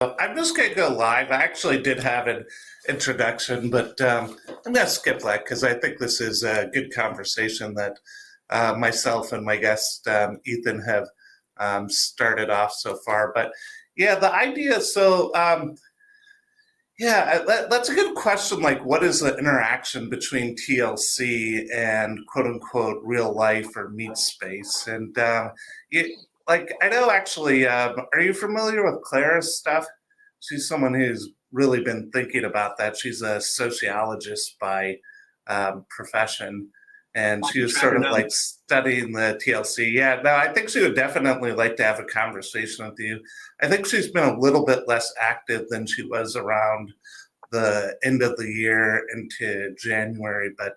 I'm just going to go live. I actually did have an introduction, but I'm going to skip that because I think this is a good conversation that myself and my guest Ethan have started off so far. But yeah, the idea. That's a good question. Like, what is the interaction between TLC and quote unquote real life or meat space? And I know actually, are you familiar with Clara's stuff? She's someone who's really been thinking about that. She's a sociologist by profession, and she was sort of like studying the TLC. Yeah, no, I think she would definitely like to have a conversation with you. I think she's been a little bit less active than she was around the end of the year into January, but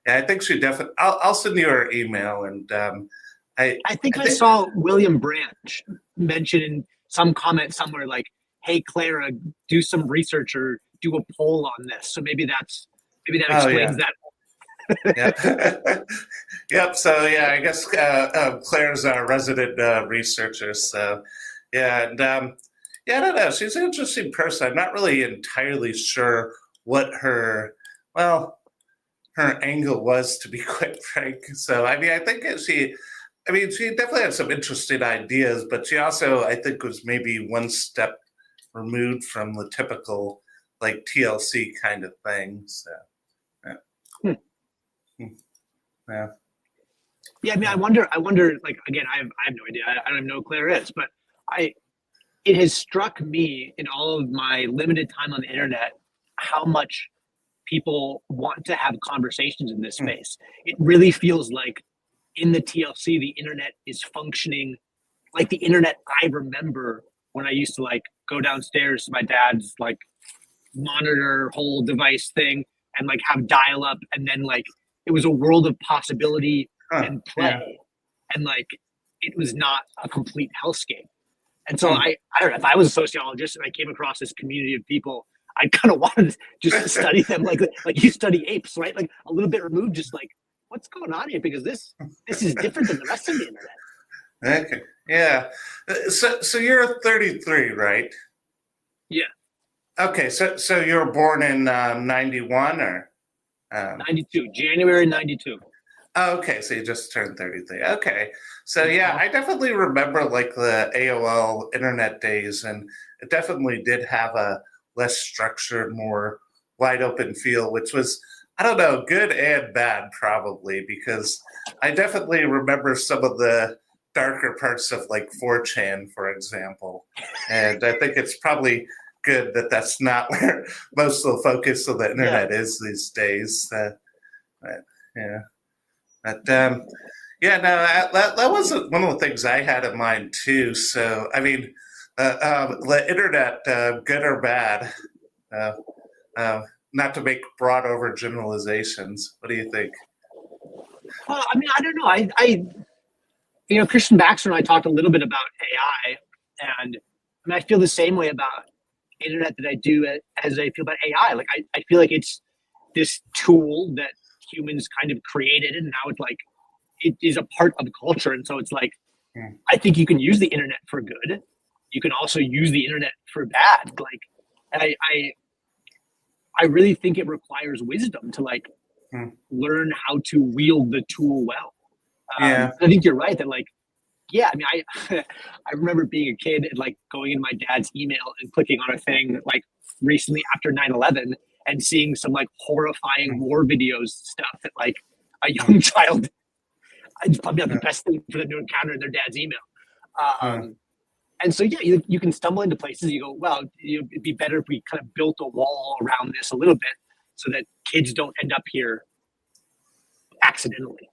yeah, I think she definitely. I'll send you her email, and I think I saw William Branch mention in some comment somewhere like, "Hey, Clara, do some research or do a poll on this." So maybe that explains that. Yep. Yep. So yeah, I guess Claire's our resident researcher. So yeah, and yeah, I don't know. She's an interesting person. I'm not really entirely sure what her angle was, to be quite frank. So I mean, I think she definitely had some interesting ideas, but she also, I think, was maybe one step removed from the typical like TLC kind of thing. So yeah. Yeah. Yeah, I mean, I wonder. Like, again, I have no idea. I don't even know who Claire is, but it has struck me in all of my limited time on the internet how much people want to have conversations in this space. It really feels like in the TLC, the internet is functioning like the internet I remember when I used to like go downstairs to my dad's like monitor whole device thing and like have dial up, and then like it was a world of possibility and play, and like it was not a complete hellscape. And so I don't know, if I was a sociologist and I came across this community of people, I kind of wanted to just study them like you study apes, right? Like a little bit removed, just like what's going on here, because this is different than the rest of the internet. Okay. Yeah. So you're 33, right? Yeah. Okay. So you were born in 91 or 92, January 92. Okay, so you just turned 33. Okay. So yeah, I definitely remember like the AOL internet days, and it definitely did have a less structured, more wide open feel, which was, I don't know, good and bad probably, because I definitely remember some of the darker parts of like 4chan, for example. And I think it's probably good that that's not where most of the focus of the internet is these days. Yeah. But yeah, no, that wasn't one of the things I had in mind too. So I mean, the internet, good or bad, not to make broad overgeneralizations. What do you think? Well, I mean, I don't know. Christian Baxter and I talked a little bit about AI, and I mean, I feel the same way about internet that I do as I feel about AI. Like I feel like it's this tool that humans kind of created, and now it's like it is a part of culture. And so it's like I think you can use the internet for good. You can also use the internet for bad. Like, and I really think it requires wisdom to like learn how to wield the tool well. I think you're right that like, yeah, I mean, I remember being a kid and like going in my dad's email and clicking on a thing like recently after 9/11 and seeing some like horrifying war videos stuff that like a young child, it's probably not the best thing for them to encounter in their dad's email. And so, yeah, you can stumble into places. You go, well, it'd be better if we kind of built a wall around this a little bit so that kids don't end up here accidentally.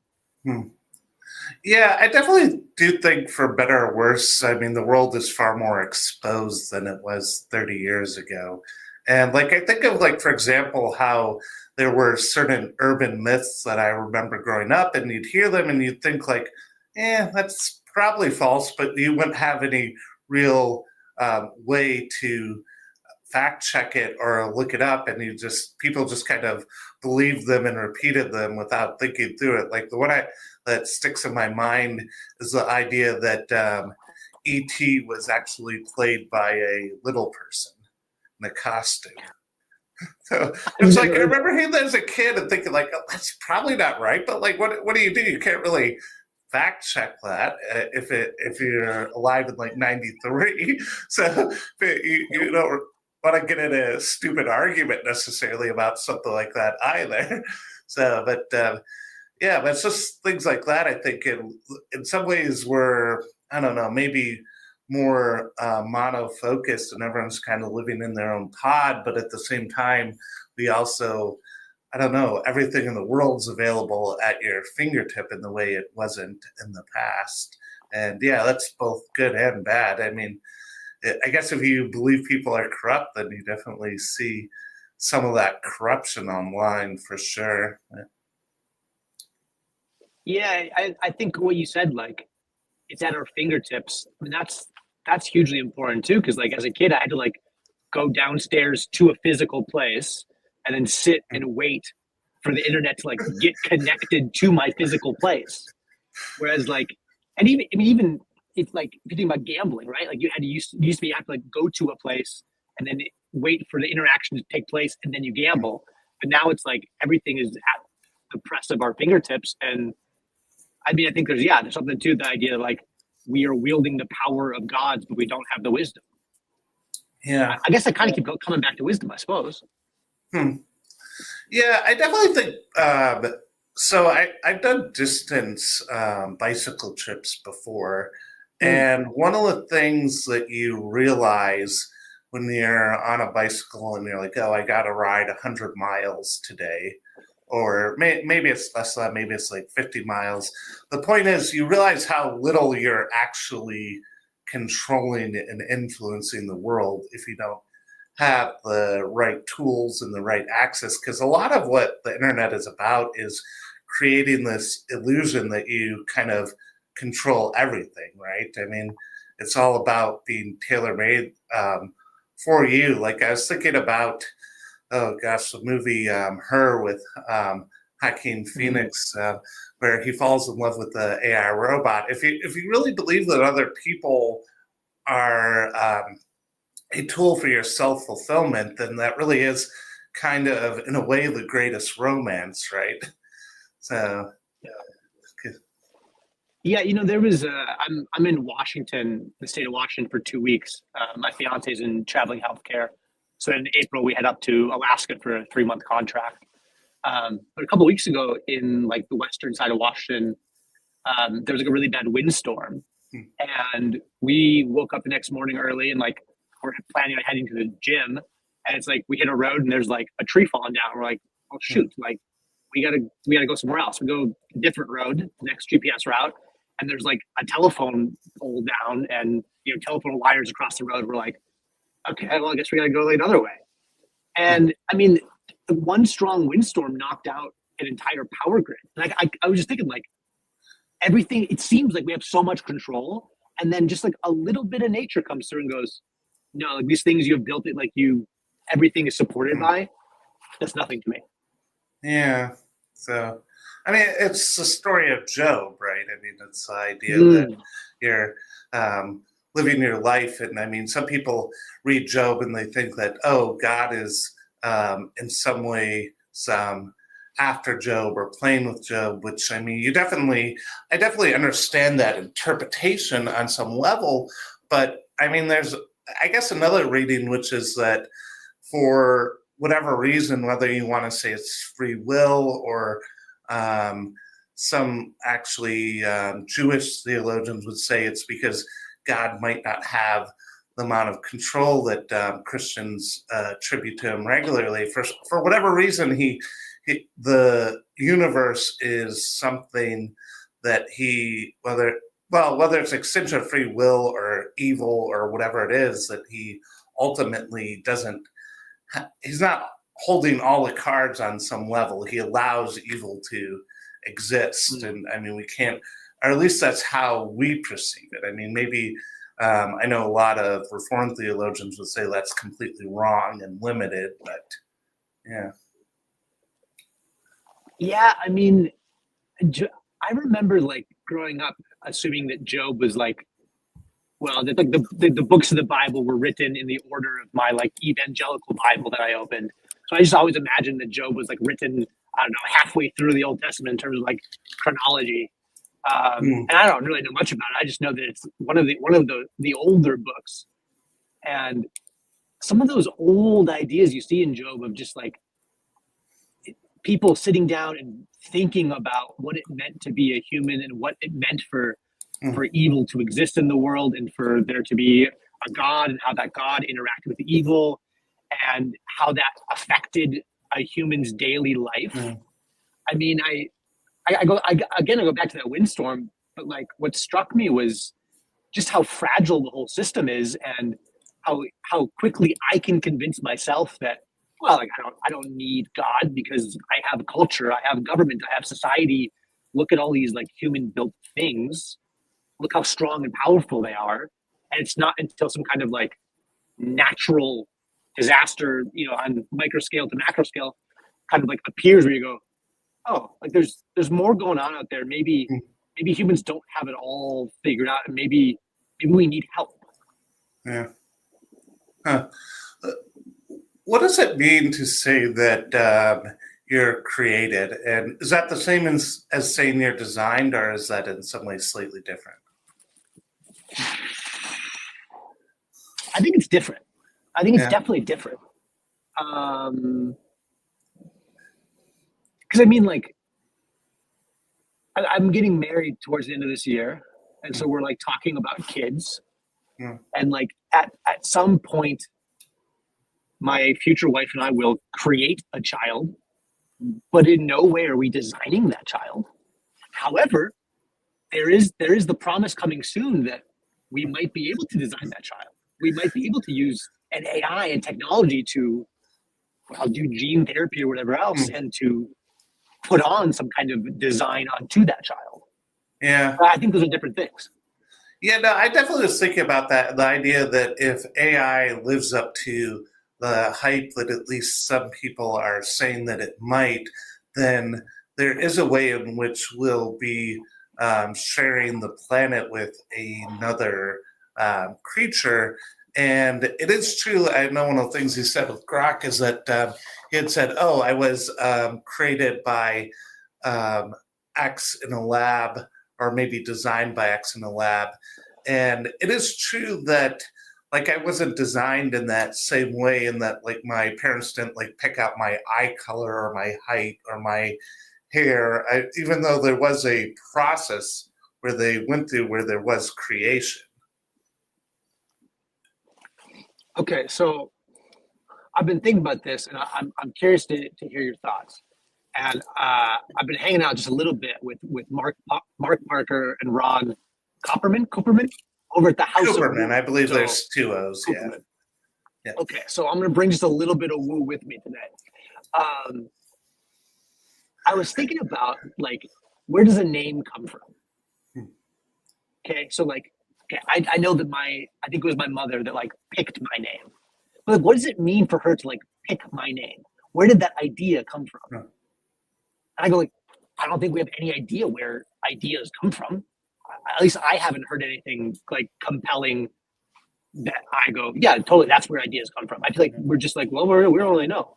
Yeah, I definitely do think for better or worse, I mean, the world is far more exposed than it was 30 years ago. And like, I think of like, for example, how there were certain urban myths that I remember growing up, and you'd hear them and you'd think like, that's probably false, but you wouldn't have any real way to fact check it or look it up, and people just kind of believed them and repeated them without thinking through it. Like the one that sticks in my mind is the idea that E.T. was actually played by a little person in a costume. So it's like I remember hearing that as a kid and thinking like, oh, that's probably not right. But like, what do? You can't really fact check that if you're alive in like '93. So you don't want to get in a stupid argument necessarily about something like that either. So, but yeah, but it's just things like that. I think in some ways we're, I don't know, maybe more mono-focused and everyone's kind of living in their own pod, but at the same time, we also, I don't know, everything in the world's available at your fingertip in the way it wasn't in the past. And yeah, that's both good and bad. I mean, I guess if you believe people are corrupt, then you definitely see some of that corruption online for sure. Yeah, I think what you said, like, it's at our fingertips. I mean, that's hugely important too, because like as a kid, I had to like go downstairs to a physical place and then sit and wait for the internet to like get connected to my physical place. Whereas like, and even it's like if you think about gambling, right? Like you used to be you have to like go to a place and then wait for the interaction to take place and then you gamble. But now it's like everything is at the press of our fingertips. And I mean, I think there's something to the idea of like we are wielding the power of gods, but we don't have the wisdom. Yeah. I guess I kind of keep coming back to wisdom, I suppose. Yeah, I definitely think so. I've done distance bicycle trips before, and one of the things that you realize when you're on a bicycle and you're like, oh, I got to ride 100 miles today, or maybe it's less than that, maybe it's like 50 miles. The point is, you realize how little you're actually controlling and influencing the world if you don't have the right tools and the right access. Because a lot of what the internet is about is creating this illusion that you kind of control everything, right? I mean, it's all about being tailor-made for you. Like I was thinking about, oh gosh, the movie Her with Joaquin Phoenix, where he falls in love with the AI robot. If you really believe that other people are a tool for your self-fulfillment, then that really is kind of, in a way, the greatest romance, right? So, yeah, there was I'm in Washington, the state of Washington, for 2 weeks. My fiance's in traveling healthcare, so in April we head up to Alaska for a 3-month contract. But a couple of weeks ago, in like the western side of Washington, there was like a really bad windstorm, and we woke up the next morning early and like we're planning on heading to the gym, and it's like we hit a road and there's like a tree falling down. We're like, oh shoot, like we gotta go somewhere else. We go a different road, next GPS route, and there's like a telephone pole down and telephone wires across the road. We're like, okay, well I guess we gotta go another way. And I mean, one strong windstorm knocked out an entire power grid. Like I was just thinking, like everything. It seems like we have so much control, and then just like a little bit of nature comes through and goes, no, like these things you have built it, like everything is supported by. That's nothing to me. Yeah. So, I mean, it's the story of Job, right? I mean, it's the idea that you're living your life, and I mean, some people read Job and they think that, oh, God is in some way after Job or playing with Job, which I mean, I definitely understand that interpretation on some level, but I mean, there's, I guess, another reading, which is that for whatever reason, whether you want to say it's free will or some actually Jewish theologians would say it's because God might not have the amount of control that Christians attribute to him regularly. For whatever reason, the universe is something that whether it's extension of free will or evil or whatever it is, that he ultimately doesn't, he's not holding all the cards on some level. He allows evil to exist. And I mean, we can't, or at least that's how we perceive it. I mean, maybe, I know a lot of Reformed theologians would say that's completely wrong and limited, but yeah. Yeah, I mean, I remember like growing up assuming that Job was like well, the books of the Bible were written in the order of my like evangelical Bible that I opened. So I just always imagined that Job was like written, I don't know, halfway through the Old Testament in terms of like chronology. And I don't really know much about it. I just know that it's one of the older books, and some of those old ideas you see in Job of just like people sitting down and thinking about what it meant to be a human and what it meant for evil to exist in the world and for there to be a God and how that God interacted with the evil and how that affected a human's daily life. I mean, I go back to that windstorm, but like what struck me was just how fragile the whole system is and how quickly I can convince myself that, well, like I don't need God because I have culture, I have government, I have society. Look at all these like human built things. Look how strong and powerful they are. And it's not until some kind of like natural disaster, you know, on micro scale to macro scale kind of like appears where you go, oh, like there's more going on out there. Maybe humans don't have it all figured out, and maybe we need help. Yeah. Huh. What does it mean to say that you're created? And is that the same as saying you're designed, or is that in some ways slightly different? I think it's different. I think it's definitely different. Because I mean, like, I'm getting married towards the end of this year, and so we're like talking about kids, and like at some point, my future wife and I will create a child, but in no way are we designing that child. However, there is the promise coming soon that we might be able to design that child. We might be able to use an AI and technology to, well, do gene therapy or whatever else, and to put on some kind of design onto that child. Yeah. I think those are different things. Yeah, no, I definitely was thinking about that. The idea that if AI lives up to the hype that at least some people are saying that it might, then there is a way in which we'll be sharing the planet with another creature. And it is true. I know one of the things he said with Grok is that he had said, "Oh, I was created by X in a lab, or maybe designed by X in a lab." And it is true that, like, I wasn't designed in that same way, in that, like, my parents didn't like pick out my eye color or my height or my hair, even though there was a process where they went through where there was creation. Okay, so I've been thinking about this, and I'm curious to hear your thoughts. And I've been hanging out just a little bit with Mark Parker and Ron Cooperman over at the House Cooperman, of I believe so, there's two O's. Cooperman. Yeah. Okay, so I'm going to bring just a little bit of woo with me today. I was thinking about, like, where does a name come from? Okay, so like, I know that I think it was my mother that like picked my name. But like, what does it mean for her to like pick my name? Where did that idea come from? And I go like, I don't think we have any idea where ideas come from. At least I haven't heard anything like compelling that I go, yeah, totally, that's where ideas come from. I feel like we're just like, well, we don't really know.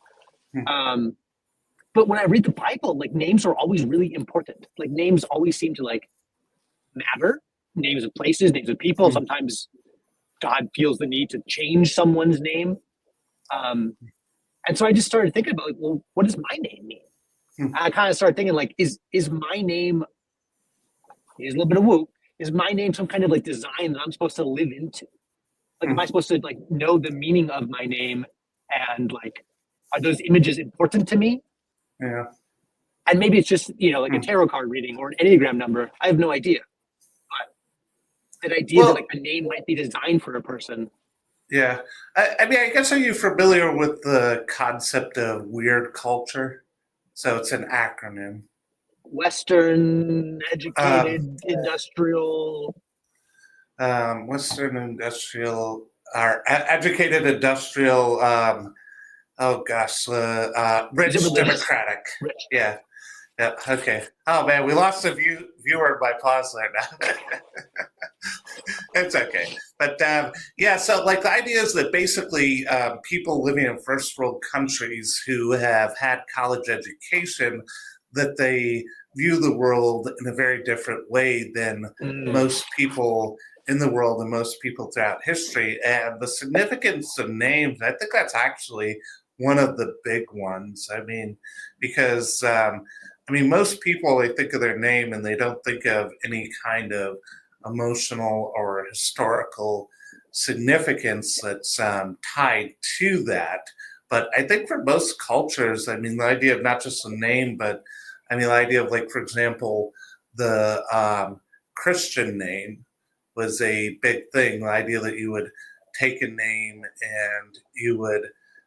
But when I read the Bible, like names are always really important. Like names always seem to like matter. Names of places, names of people. Sometimes God feels the need to change someone's name. And so I just started thinking about, like, well, what does my name mean? I kind of started thinking, like, is my name, here's a little bit of woo, is my name some kind of like design that I'm supposed to live into? Like, am I supposed to like know the meaning of my name, and like, are those images important to me? Yeah. And maybe it's just, you know, like a tarot card reading or an Enneagram number. I have no idea. But that idea that like a name might be designed for a person. Yeah. I mean, I guess, are you familiar with the concept of weird culture? So it's an acronym. Western, educated, industrial. Western industrial, or educated industrial, rich democratic. Rich. Yeah. Yeah. Okay. Oh man, we lost a viewer by pause there now. It's okay. But yeah, so like the idea is that basically people living in first world countries who have had college education, that they view the world in a very different way than Mm. most people in the world and most people throughout history. And the significance of names, I think that's actually one of the big ones. I mean, because most people, they think of their name and they don't think of any kind of emotional or historical significance that's tied to that. But I think for most cultures, I mean, the idea of not just a name, but I mean, the idea of, like, for example, the Christian name was a big thing. The idea that you would take a name and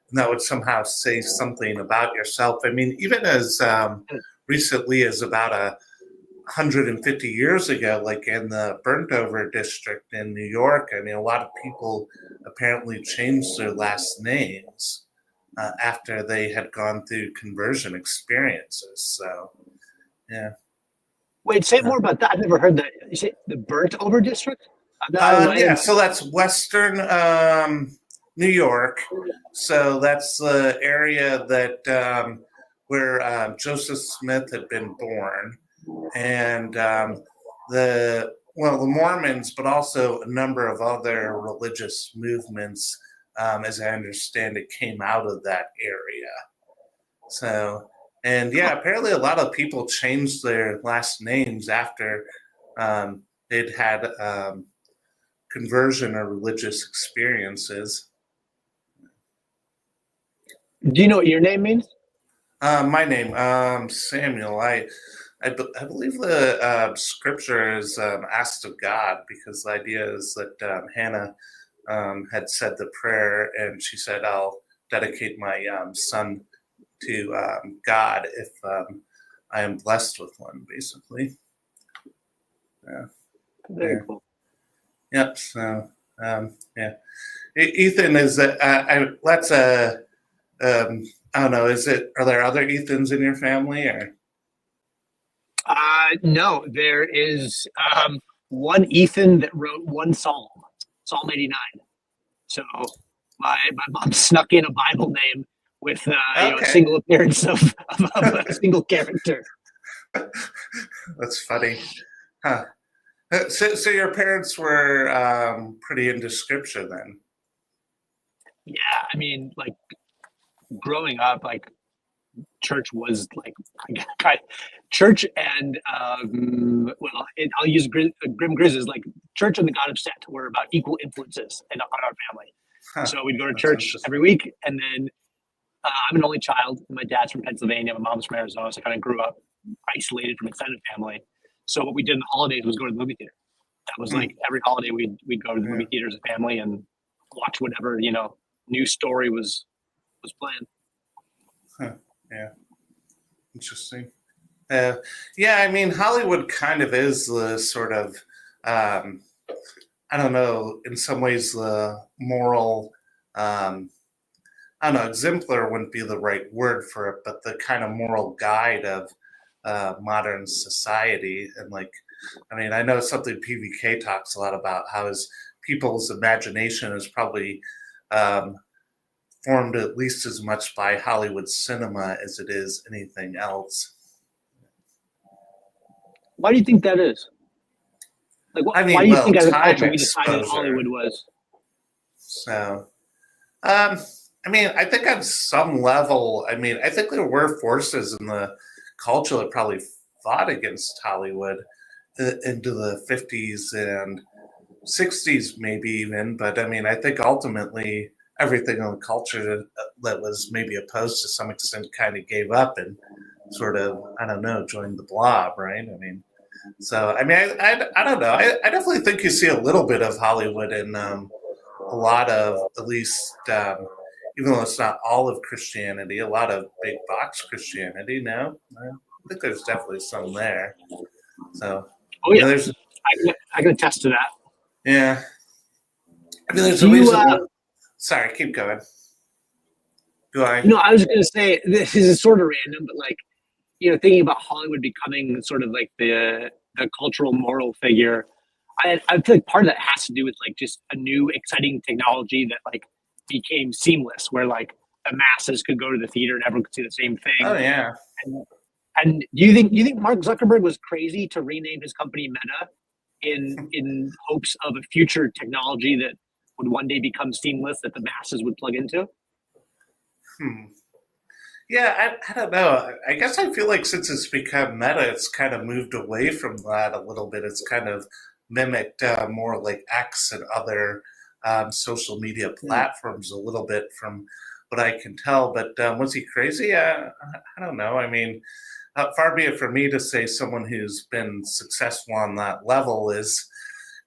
and that would somehow say something about yourself. I mean, even as recently as about 150 years ago, like in the burnt over district in New York, I mean, a lot of people apparently changed their last names after they had gone through conversion experiences. So, yeah. Wait, say more about that. I've never heard that. You say the burnt over district? Yeah, so that's Western New York. So that's the area that where Joseph Smith had been born, and the Mormons, but also a number of other religious movements, as I understand it, came out of that area. So, and yeah, apparently a lot of people changed their last names after they'd had conversion or religious experiences. Do you know what your name means? My name, Samuel. I believe the scripture is asked of God, because the idea is that Hannah had said the prayer and she said, "I'll dedicate my son to God if I am blessed with one," basically. Yeah. Very Yeah. cool. Yep. So, yeah. Ethan is that. Let's. I don't know. Are there other Ethans in your family, or? No, there is one Ethan that wrote one psalm, Psalm 89. So my mom snuck in a Bible name with a Okay. single appearance of a single character. That's funny. Huh. So your parents were pretty into scripture then? Yeah, I mean, like growing up, like church was like church and I'll use Grim Grizz as like church and the God of Set were about equal influences on our family. Huh. So we'd go to That's church every week, and then I'm an only child. My dad's from Pennsylvania, my mom's from Arizona, so I kind of grew up isolated from extended family. So what we did in the holidays was go to the movie theater. That was like every holiday we'd go to the movie theater as a family and watch whatever new story was playing. Huh. Yeah. Interesting. Yeah, I mean, Hollywood kind of is the sort of, I don't know, in some ways the moral, I don't know, exemplar wouldn't be the right word for it, but the kind of moral guide of modern society. And like, I mean, I know something PVK talks a lot about, how his people's imagination is probably formed at least as much by Hollywood cinema as it is anything else. Why do you think that is? Like, I mean, why do you think as a time culture we decided exposure. Hollywood was? So, I mean, I think on some level, I mean, I think there were forces in the culture that probably fought against Hollywood into the 50s and 60s, maybe even. But I mean, I think ultimately everything in the culture that was maybe opposed to some extent kind of gave up and sort of, I don't know, joined the blob, right? I mean, so, I mean, I don't know. I definitely think you see a little bit of Hollywood in a lot of, at least, even though it's not all of Christianity, a lot of big box Christianity. No, I think there's definitely some there. So, Oh yeah, there's, I can attest to that. yeah. I mean, there's Do a you, reason. Sorry, keep going. Do I? I was going to say this is sort of random, but like, thinking about Hollywood becoming sort of like the cultural moral figure, I feel like part of that has to do with like just a new exciting technology that like became seamless, where like the masses could go to the theater and everyone could see the same Oh thing. yeah. And do you think Mark Zuckerberg was crazy to rename his company Meta in hopes of a future technology that would one day become seamless that the masses would plug into? Hmm. Yeah, I don't know. I guess I feel like since it's become meta, it's kind of moved away from that a little bit. It's kind of mimicked more like X and other social media Hmm. platforms a little bit from what I can tell. But was he crazy? I don't know. I mean, far be it for me to say someone who's been successful on that level is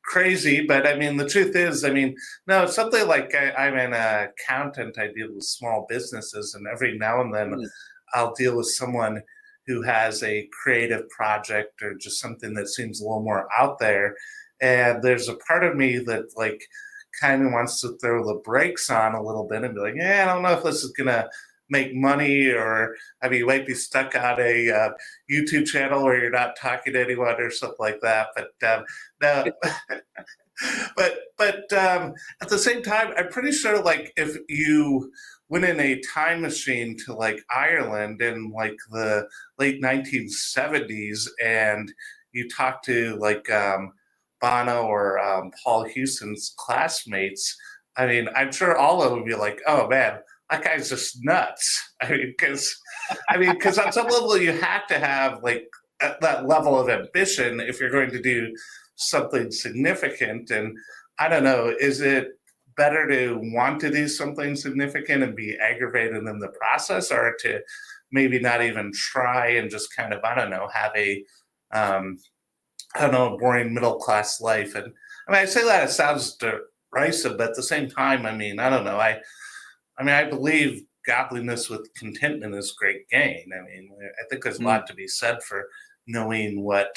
crazy, but I mean, the truth is, I mean, no, it's something like I'm an accountant. I deal with small businesses, and every now and then Hmm. I'll deal with someone who has a creative project or just something that seems a little more out there. And there's a part of me that, like, kind of wants to throw the brakes on a little bit and be like, yeah, I don't know if this is going to make money, or I mean, you might be stuck on a YouTube channel where you're not talking to anyone or something like that. But no, but at the same time, I'm pretty sure like if you went in a time machine to like Ireland in like the late 1970s and you talk to like Bono or Paul Houston's classmates, I mean, I'm sure all of them would be like, "Oh man, that guy's just nuts." I mean, because on some level you have to have like that level of ambition if you're going to do something significant. And I don't know, is it better to want to do something significant and be aggravated in the process, or to maybe not even try and just kind of, I don't know, have a, um, I don't know, a boring middle class life? And I mean, I say that it sounds derisive, but at the same time, I mean, I don't know. I mean, I believe godliness with contentment is great gain. I mean, I think there's a Hmm. lot to be said for knowing what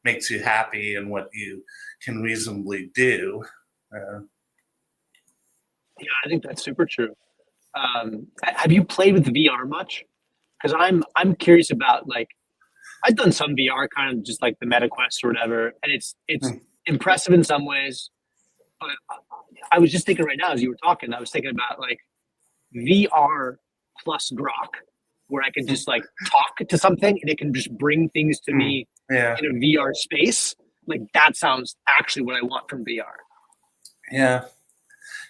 makes you happy and what you can reasonably do. Uh, Yeah, I think that's super true. Have you played with VR much? Because I'm curious about like I've done some VR, kind of just like the Meta Quest or whatever, and it's hmm, impressive in some ways. But I was just thinking right now as you were talking, I was thinking about like VR plus Grok, where I can hmm, just like talk to something and it can just bring things to hmm, me yeah, in a VR space. Like that sounds actually what I want from VR. yeah.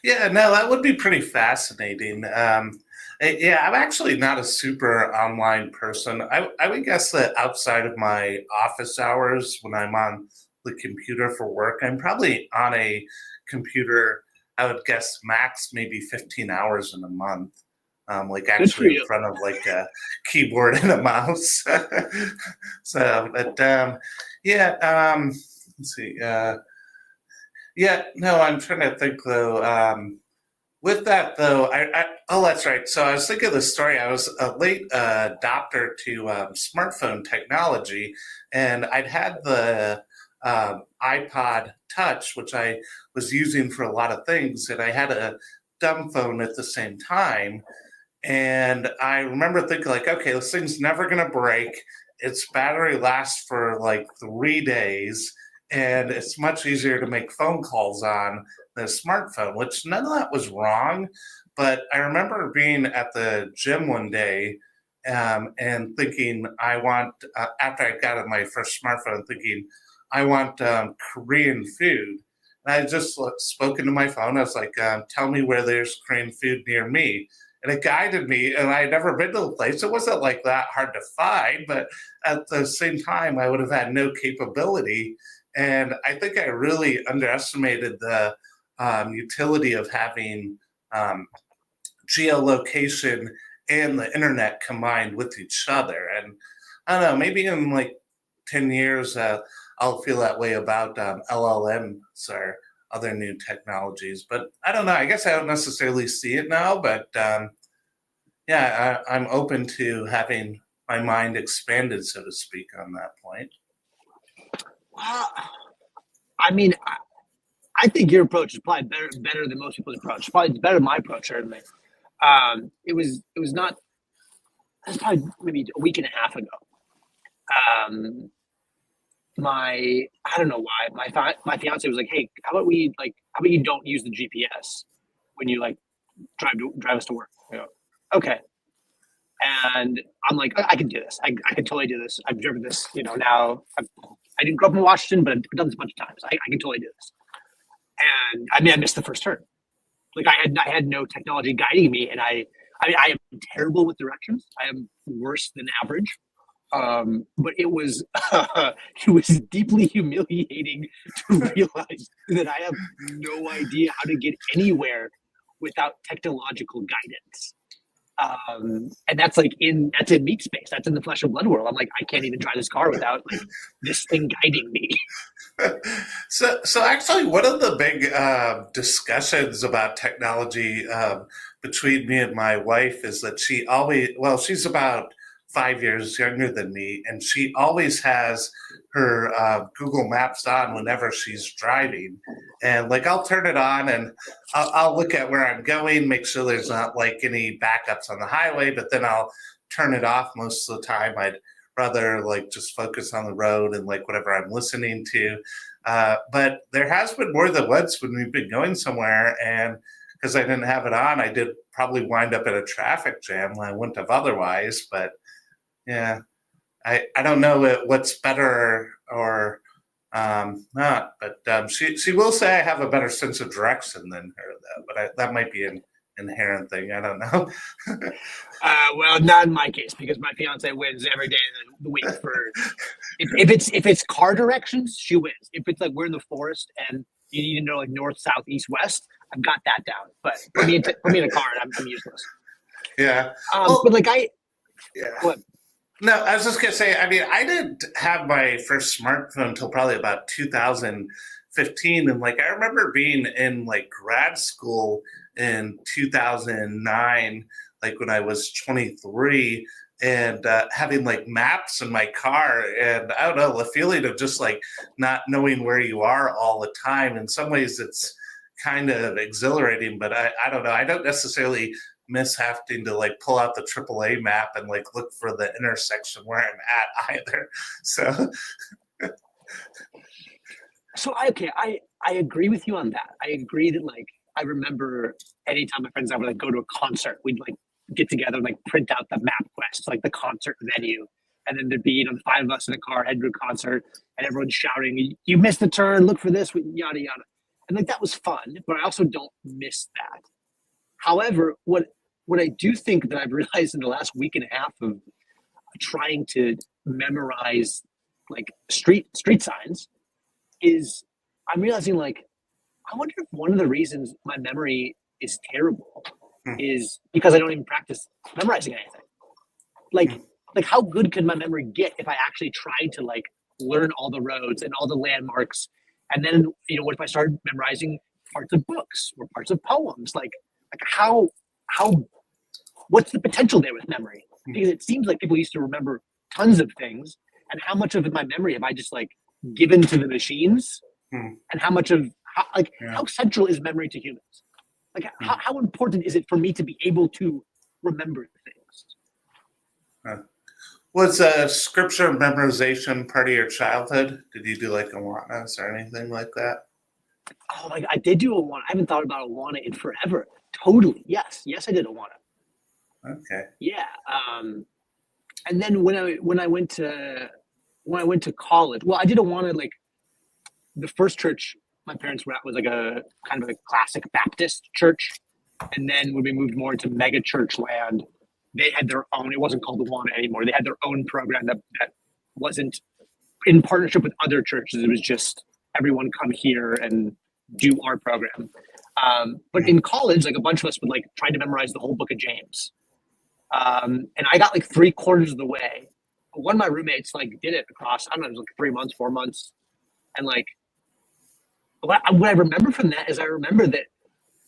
Yeah, no, that would be pretty fascinating. Yeah, I'm actually not a super online person. I would guess that outside of my office hours, when I'm on the computer for work, I'm probably on a computer, I would guess max maybe 15 hours in a month. Like Good for actually in you. front of like a keyboard and a mouse. So, but yeah, let's see. Yeah, no, I'm trying to think though. With that though, oh, that's right. So I was thinking of the story. I was a late adopter to smartphone technology, and I'd had the iPod Touch, which I was using for a lot of things, and I had a dumb phone at the same time. And I remember thinking, like, okay, this thing's never gonna break. Its battery lasts for like 3 days, and it's much easier to make phone calls on than a smartphone, which none of that was wrong. But I remember being at the gym one day and thinking, I want, after I got my first smartphone, thinking, I want Korean food. And I just spoken to my phone. I was like, tell me where there's Korean food near me, and it guided me. And I had never been to the place. It wasn't like that hard to find, but at the same time, I would have had no capability. And I think I really underestimated the utility of having um, geolocation and the internet combined with each other. And I don't know, maybe in like 10 years, I'll feel that way about LLMs or other new technologies. But I don't know. I guess I don't necessarily see it now, but yeah, I'm open to having my mind expanded, so to speak, on that point. Well, I mean, I think your approach is probably better than most people's approach. Probably it's better than my approach, certainly. It was not. That's probably maybe a week and a half ago. um, I don't know why my fiance was like, hey, how about you don't use the GPS when you like drive us to work? I go, okay. And I'm like, I can do this. I can totally do this. I've driven this, now I didn't grow up in Washington, but I've done this a bunch of times. I can totally do this. And I mean, I missed the first turn. Like I had no technology guiding me. And I am terrible with directions. I am worse than average. But it was deeply humiliating to realize that I have no idea how to get anywhere without technological guidance. And that's in meat space. That's in the flesh and blood world. I'm like, I can't even drive this car without like this thing guiding me. So actually, one of the big discussions about technology between me and my wife is that she's about 5 years younger than me, and she always has her Google Maps on whenever she's driving. And like, I'll turn it on and I'll look at where I'm going, make sure there's not like any backups on the highway, but then I'll turn it off most of the time. I'd rather like just focus on the road and like whatever I'm listening to. But there has been more than once when we've been going somewhere, and because I didn't have it on, I did probably wind up in a traffic jam when I wouldn't have otherwise. But yeah, I don't know what's better or not, but she will say I have a better sense of direction than her, though. But that might be an inherent thing. I don't know. Well, not in my case, because my fiance wins every day of the week. If it's car directions, she wins. If it's like we're in the forest and you need to know like north, south, east, west, I've got that down. But put me in a car and I'm useless. Yeah. But like yeah. What? No, I was just gonna say. I mean, I didn't have my first smartphone until probably about 2015, and like I remember being in like grad school in 2009, like when I was 23, and having like maps in my car, and I don't know, the feeling of just like not knowing where you are all the time. In some ways, it's kind of exhilarating, but I don't know. I don't necessarily miss having to like pull out the AAA map and like look for the intersection where I'm at either. So I agree with you on that. I agree that like I remember anytime my friends and I would like go to a concert, we'd like get together and like print out the MapQuest, like the concert venue, and then there'd be the 5 of us in a car heading to a concert, and everyone's shouting, "You missed the turn! Look for this!" Yada yada, and like that was fun. But I also don't miss that. However, what I do think that I've realized in the last week and a half of trying to memorize like street signs is I'm realizing like I wonder if one of the reasons my memory is terrible is because I don't even practice memorizing anything. Like how good could my memory get if I actually tried to like learn all the roads and all the landmarks, and then what if I started memorizing parts of books or parts of poems? Like how what's the potential there with memory? Because it seems like people used to remember tons of things, and how much of my memory have I just like given to the machines? And how much of how central is memory to humans? Like how important is it for me to be able to remember things? Was scripture memorization part of your childhood? Did you do like Awanas or anything like that? Oh my God, I did do Awana. I haven't thought about Awana in forever. Totally. Yes, I did Awana. Okay. Yeah. And then when I went to college, well, I did Awana like the first church my parents were at was like a kind of a classic Baptist church, and then when we moved more into mega church land, they had their own. It wasn't called Awana anymore. They had their own program that wasn't in partnership with other churches. It was just everyone come here and do our program. But in college, like a bunch of us would like try to memorize the whole book of James. And I got like 3/4 of the way. One of my roommates like did it across, I don't know, it was like 3 months, 4 months. And like, what I remember from that is I remember that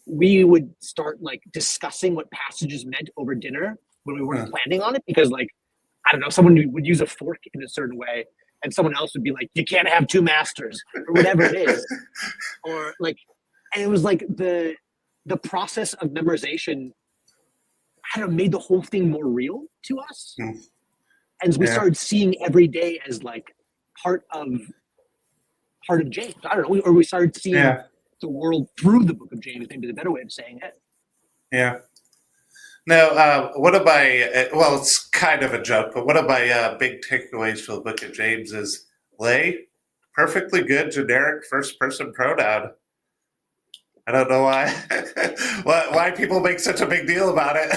we would start like discussing what passages meant over dinner when we weren't planning on it, because like, I don't know, someone would use a fork in a certain way and someone else would be like, you can't have two masters or whatever it is. Or like, and it was like the process of memorization, I don't know, made the whole thing more real to us. And we started seeing every day as like part of James. I don't know, or we started seeing the world through the book of James, maybe the better way of saying it. Yeah. Now, one of my, well, it's kind of a joke, but one of my big takeaways for the book of James is lay, perfectly good generic first person pronoun. I don't know why why people make such a big deal about it.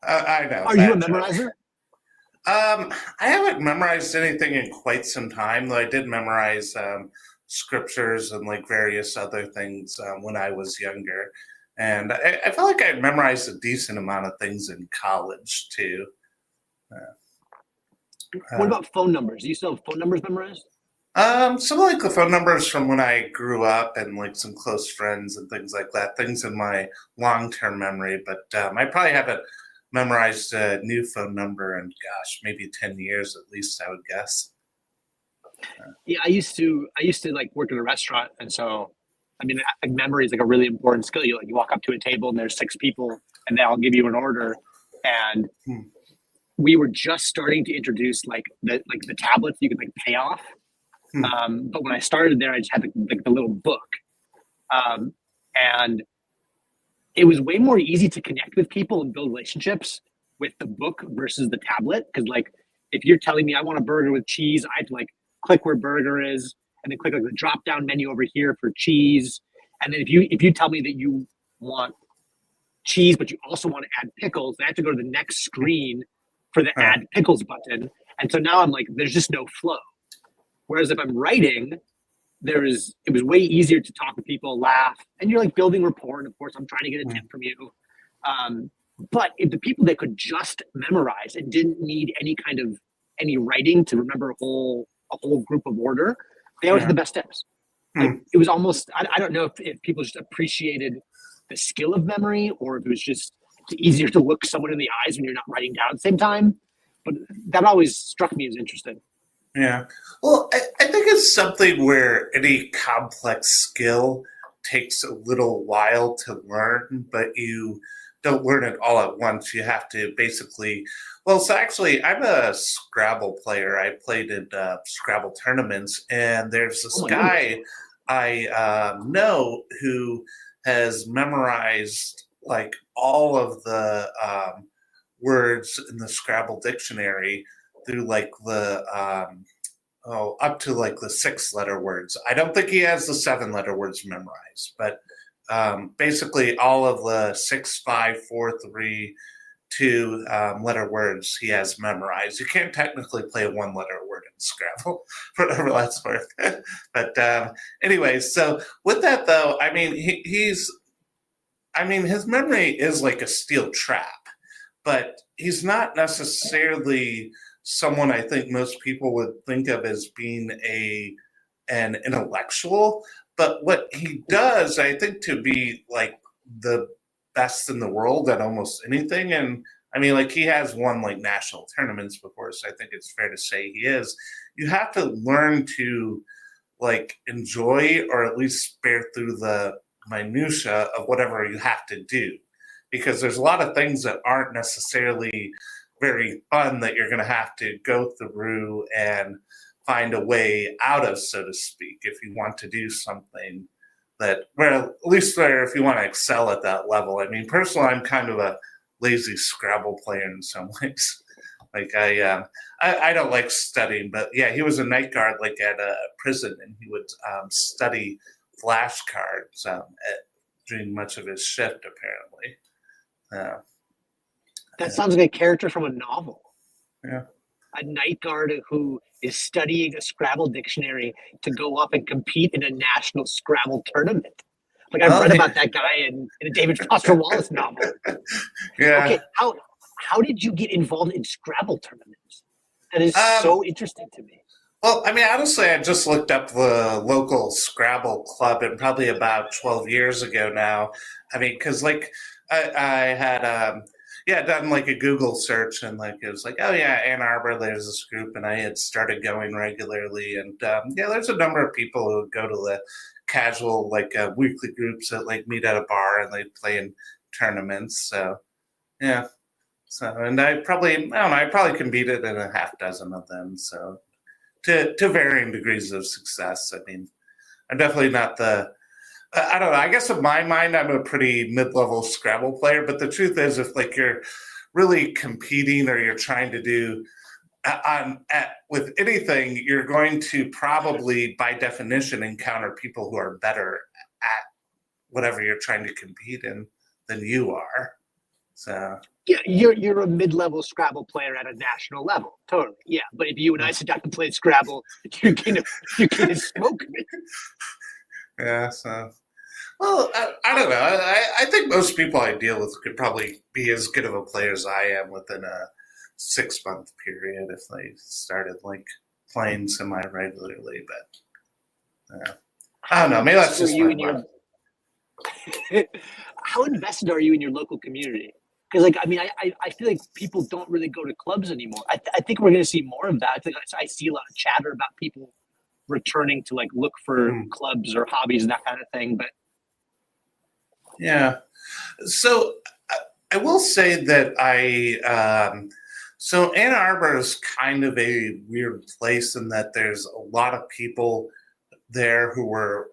I know. Are you a memorizer? I haven't memorized anything in quite some time, though I did memorize scriptures and like various other things when I was younger. And I felt like I memorized a decent amount of things in college too. What about phone numbers? Do you still have phone numbers memorized? Some like the phone numbers from when I grew up and like some close friends and things like that, things in my long-term memory, but I probably haven't memorized a new phone number in, gosh, maybe 10 years at least, I would guess. Yeah, I used to like work in a restaurant, and so I mean, memory is like a really important skill. You walk up to a table and there's 6 people, and they all give you an order, and we were just starting to introduce like the tablets you could like pay off. But when I started there, I just had the little book, and it was way more easy to connect with people and build relationships with the book versus the tablet. Because like, if you're telling me I want a burger with cheese, I have to like click where burger is, and then click like the drop down menu over here for cheese. And then if you tell me that you want cheese, but you also want to add pickles, I have to go to the next screen for the add pickles button. And so now I'm like, there's just no flow. Whereas if I'm writing, it was way easier to talk to people, laugh, and you're like building rapport. And of course, I'm trying to get a tip from you. But if the people that could just memorize and didn't need any writing to remember a whole group of order, they always had the best tips. Like, it was almost, I don't know if people just appreciated the skill of memory, or if it was just easier to look someone in the eyes when you're not writing down at the same time. But that always struck me as interesting. Yeah. Well, I think it's something where any complex skill takes a little while to learn, but you don't learn it all at once. You have to basically, well, so actually, I'm a Scrabble player. I played in Scrabble tournaments, and there's this guy I know who has memorized like all of the words in the Scrabble dictionary through like the up to like the 6-letter words. I don't think he has the 7-letter words memorized, but basically all of the 6, 5, 4, 3, 2 letter words he has memorized. You can't technically play a 1-letter word in Scrabble, for whatever that's worth. But anyway, so with that though, I mean, his memory is like a steel trap, but he's not necessarily someone I think most people would think of as being an intellectual. But what he does, I think, to be like the best in the world at almost anything, and I mean, like he has won like national tournaments before, so I think it's fair to say he is. You have to learn to like enjoy, or at least spare through the minutia of whatever you have to do, because there's a lot of things that aren't necessarily very fun that you're going to have to go through and find a way out of, so to speak, if you want to do something that, well, at least where if you want to excel at that level. I mean, personally, I'm kind of a lazy Scrabble player in some ways. Like I don't like studying, but yeah, he was a night guard like at a prison, and he would study flashcards during much of his shift, apparently. That sounds like a character from a novel. Yeah. A night guard who is studying a Scrabble dictionary to go up and compete in a national Scrabble tournament. Like I've read about that guy in a David Foster Wallace novel. Yeah. Okay, how did you get involved in Scrabble tournaments? That is so interesting to me. Well, I mean, honestly, I just looked up the local Scrabble club, and probably about 12 years ago now. I mean, because like I had done like a Google search, and like it was like, oh yeah, Ann Arbor, there's this group, and I had started going regularly, and there's a number of people who go to the casual like weekly groups that like meet at a bar and they play in tournaments. So yeah. So, and I don't know, I probably competed in a half dozen of them. So to varying degrees of success. I mean, I'm definitely not I don't know. I guess in my mind, I'm a pretty mid-level Scrabble player. But the truth is, if like you're really competing or you're trying to do with anything, you're going to probably, by definition, encounter people who are better at whatever you're trying to compete in than you are. So yeah, you're a mid-level Scrabble player at a national level, totally. Yeah, but if you and I sit down and play Scrabble, you're gonna smoke me. Yeah. So well, I don't know. I think most people I deal with could probably be as good of a player as I am within a 6-month period if they started like playing semi-regularly. But I don't know. Maybe that's just my luck. How invested are you in your local community? Because, like, I mean, I feel like people don't really go to clubs anymore. I think we're going to see more of that. I see a lot of chatter about people returning to like look for clubs or hobbies and that kind of thing. But yeah, so I will say that so Ann Arbor is kind of a weird place in that there's a lot of people there who were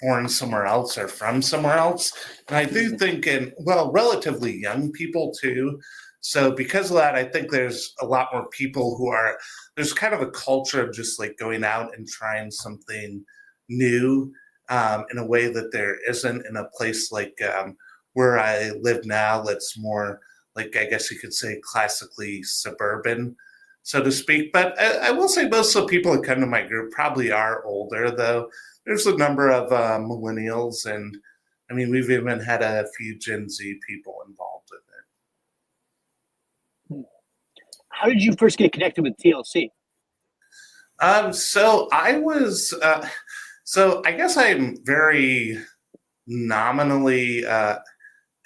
born somewhere else or from somewhere else. And I do think relatively young people too. So because of that, I think there's a lot more people there's kind of a culture of just like going out and trying something new in a way that there isn't in a place like where I live now that's more like, I guess you could say, classically suburban, so to speak. But I will say most of the people that come to my group probably are older, though. There's a number of millennials, and I mean, we've even had a few Gen Z people involved with it. How did you first get connected with TLC? So I guess I'm very nominally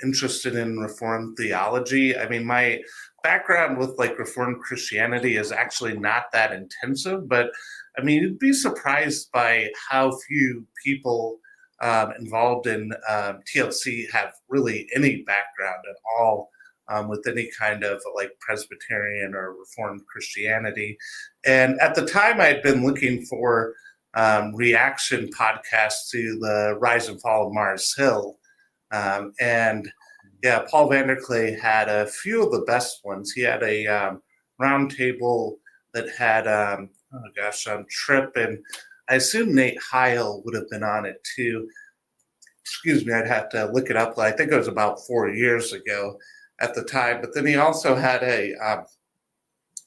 interested in Reformed theology. I mean, my background with like Reformed Christianity is actually not that intensive, but I mean, you'd be surprised by how few people involved in TLC have really any background at all with any kind of like Presbyterian or Reformed Christianity. And at the time, I'd been looking for reaction podcasts to the Rise and Fall of Mars Hill. And yeah, Paul Vanderklay had a few of the best ones. He had a roundtable that had Tripp, and I assume Nate Heil would have been on it too. Excuse me, I'd have to look it up. I think it was about 4 years ago at the time. But then he also had a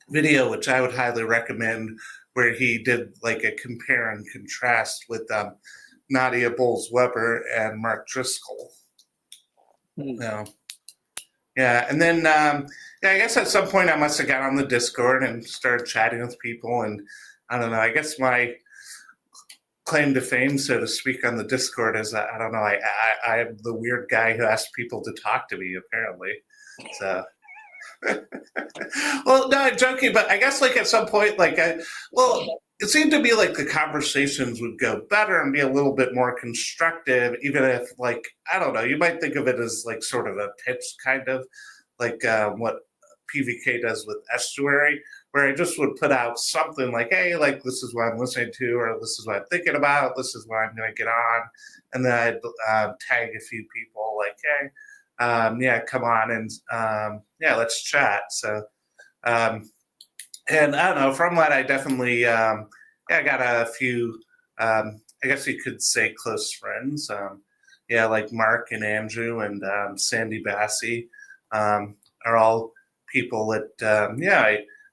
video, which I would highly recommend, where he did like a compare and contrast with Nadia Bowles-Weber and Mark Driscoll. Yeah, and then I guess at some point I must have got on the Discord and started chatting with people, and I don't know. I guess my claim to fame, so to speak, on the Discord is I don't know. I'm the weird guy who asks people to talk to me, apparently. So, well, no, I'm joking, but I guess like at some point, it seemed to be like the conversations would go better and be a little bit more constructive, even if, like, I don't know, you might think of it as like sort of a pitch, kind of like what PVK does with Estuary, where I just would put out something like, hey, like, this is what I'm listening to, or this is what I'm thinking about, this is what I'm going to get on. And then I'd tag a few people like, hey, come on and let's chat. So, and I don't know, from that, I definitely, I got a few, I guess you could say close friends. Like Mark and Andrew and Sandy Bassey are all people that,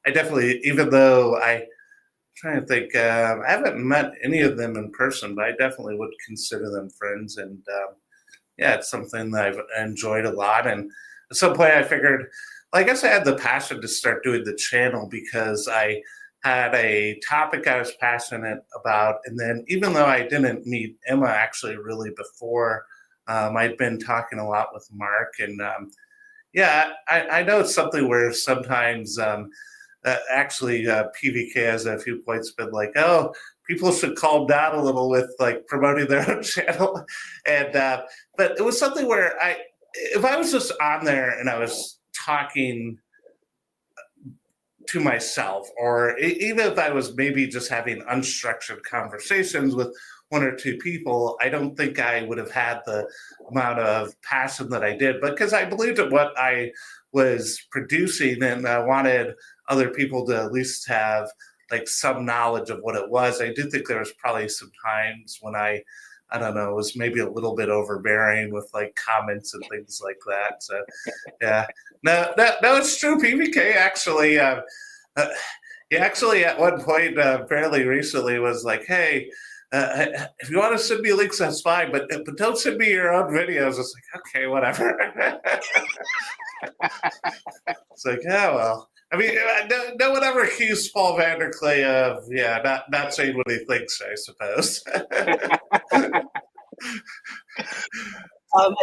I definitely, even though I'm trying to think, I haven't met any of them in person, but I definitely would consider them friends. And it's something that I've enjoyed a lot. And at some point I figured, I guess I had the passion to start doing the channel because I had a topic I was passionate about. And then even though I didn't meet Emma actually really before, I'd been talking a lot with Mark. And I know it's something where sometimes PVK has a few points been like, oh, people should calm down a little with like promoting their own channel. And but it was something where if I was just on there and I was talking to myself, or even if I was maybe just having unstructured conversations with one or two people, I don't think I would have had the amount of passion that I did, because I believed in what I was producing, and I wanted other people to at least have like some knowledge of what it was. I do think there was probably some times when I don't know, was maybe a little bit overbearing with like comments and things like that. So yeah, no, it's true. PBK actually, he actually at one point fairly recently was like, "Hey, if you want to send me links, that's fine, but don't send me your own videos." It's like, okay, whatever. It's like, yeah, well. I mean, no one ever accused Paul Vanderklay of, not saying what he thinks, I suppose. And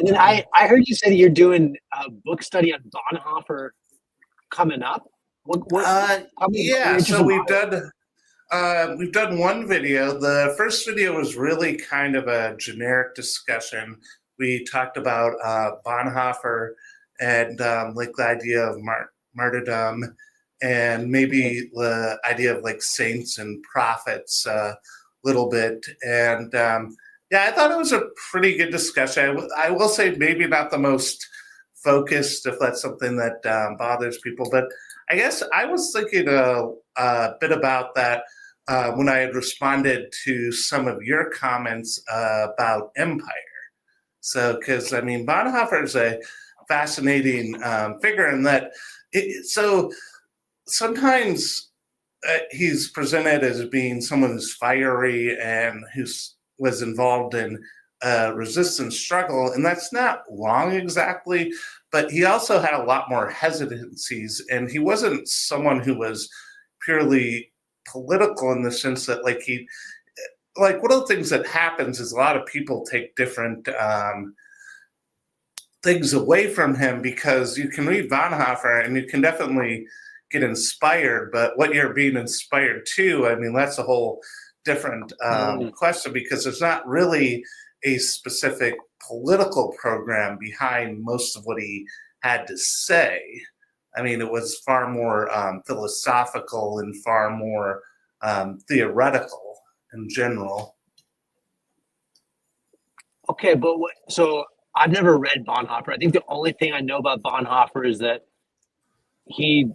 then I heard you say that you're doing a book study on Bonhoeffer coming up. So we've done one video. The first video was really kind of a generic discussion. We talked about Bonhoeffer and like the idea of martyrdom, and maybe the idea of like saints and prophets a little bit. And I thought it was a pretty good discussion. I will say maybe not the most focused, if that's something that bothers people, but I guess I was thinking a bit about that when I had responded to some of your comments about empire. So, because I mean, Bonhoeffer is a fascinating figure in that. So sometimes he's presented as being someone who's fiery and who was involved in resistance struggle, and that's not wrong exactly, but he also had a lot more hesitancies, and he wasn't someone who was purely political in the sense that like one of the things that happens is a lot of people take different things away from him, because you can read Bonhoeffer and you can definitely get inspired, but what you're being inspired to, I mean, that's a whole different question, because there's not really a specific political program behind most of what he had to say. I mean, it was far more philosophical and far more theoretical in general. Okay, but so I've never read Bonhoeffer. I think the only thing I know about Bonhoeffer is that I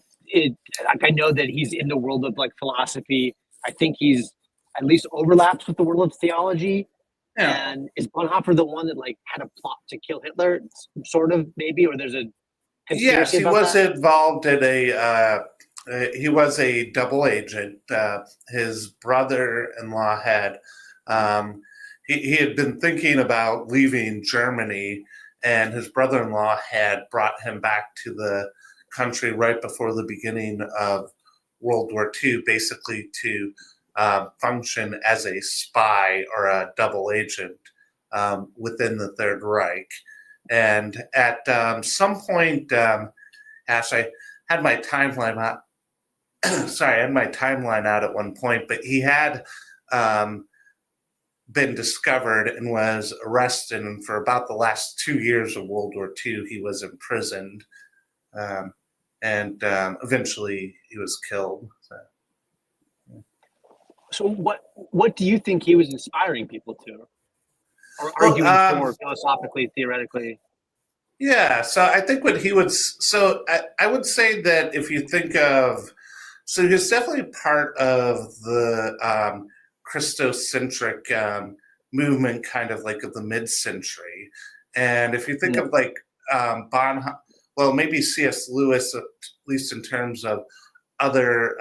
know that he's in the world of like philosophy. I think he's at least overlaps with the world of theology. Yeah. And is Bonhoeffer the one that like had a plot to kill Hitler, sort of, maybe, or there's a conspiracy? Yes, he was involved in he was a double agent. His brother-in-law had he had been thinking about leaving Germany, and his brother-in-law had brought him back to the country right before the beginning of World War II, basically to function as a spy or a double agent within the Third Reich. And at some point, I had my timeline out. Sorry, I had my timeline out at one point, but he had been discovered and was arrested, and for about the last 2 years of World War II, he was imprisoned, and eventually he was killed. So what do you think he was inspiring people to, or arguing for philosophically, theoretically? Yeah, so I think what he would. So I would say that if you think of, so he's definitely part of the Christocentric movement, kind of like of the mid-century. And if you think of like well, maybe C.S. Lewis, at least in terms of other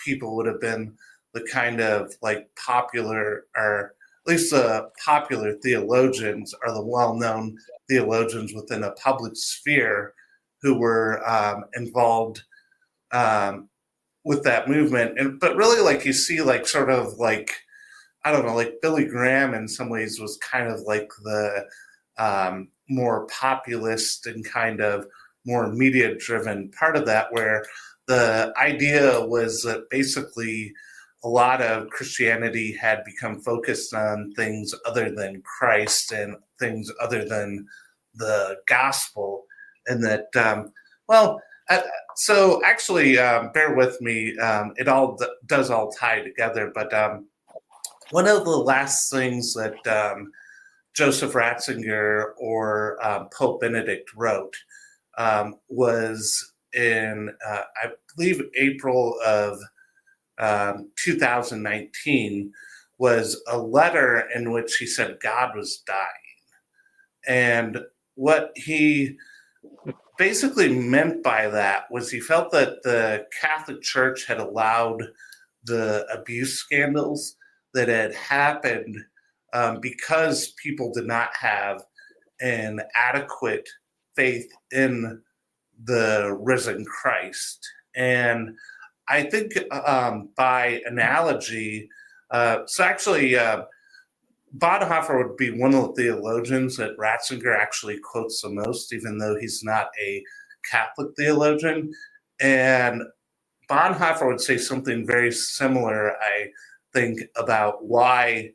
people, would have been the kind of like popular, or at least the popular theologians are the well-known theologians within a public sphere who were involved with that movement. But really, like, you see, like, sort of like, I don't know, like Billy Graham in some ways was kind of like the more populist and kind of more media-driven part of that, where the idea was that basically a lot of Christianity had become focused on things other than Christ and things other than the gospel, and that well. So actually, bear with me. It all does all tie together, but one of the last things that Joseph Ratzinger or Pope Benedict wrote was in, I believe, April of 2019, was a letter in which he said God was dying. And what he basically meant by that was he felt that the Catholic Church had allowed the abuse scandals that had happened because people did not have an adequate faith in the risen Christ. And I think by analogy, so actually, Bonhoeffer would be one of the theologians that Ratzinger actually quotes the most, even though he's not a Catholic theologian. And Bonhoeffer would say something very similar, I think, about why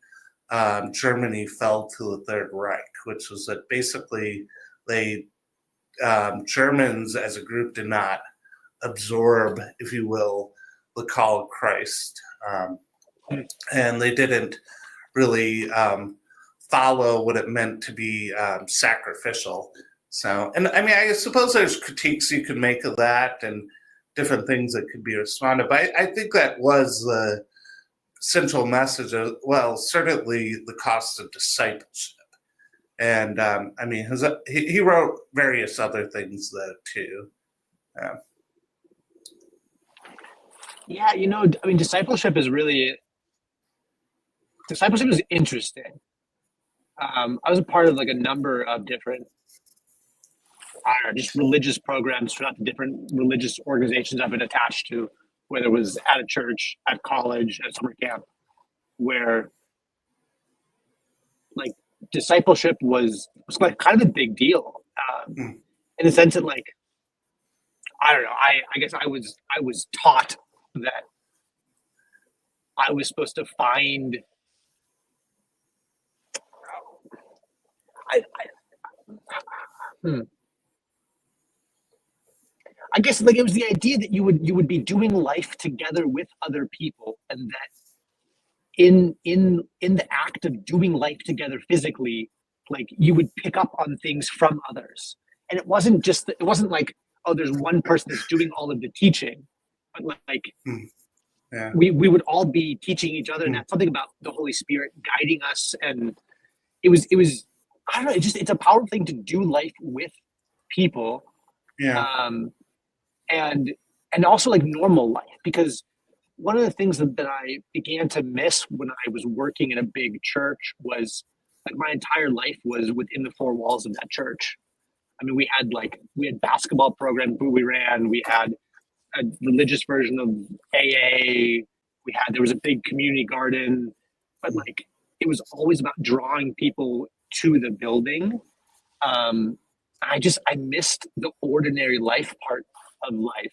Germany fell to the Third Reich, which was that basically they Germans as a group did not absorb, if you will, the call of Christ, and they didn't really follow what it meant to be sacrificial. So, and I mean, I suppose there's critiques you could make of that and different things that could be responded. But I think that was the central message of, well, certainly the cost of discipleship. And I mean, he wrote various other things though too. Yeah, you know, I mean, discipleship is interesting. I was a part of like a number of different, I don't know, just religious programs throughout the different religious organizations I've been attached to, whether it was at a church, at college, at summer camp, where like discipleship was like kind of a big deal, in the sense that, like, I don't know, I guess I was taught that I was supposed to find I guess like it was the idea that you would be doing life together with other people, and that in the act of doing life together physically, like you would pick up on things from others. And it wasn't like, oh, there's one person that's doing all of the teaching, but like Yeah. we would all be teaching each other, and that's something about the Holy Spirit guiding us. And it was I don't know, it's a powerful thing to do life with people. Yeah. And also like normal life, because one of the things that I began to miss when I was working in a big church was like my entire life was within the four walls of that church. I mean, we had basketball programs we ran, we had a religious version of AA, there was a big community garden, but like it was always about drawing people to the building. I missed the ordinary life part of life.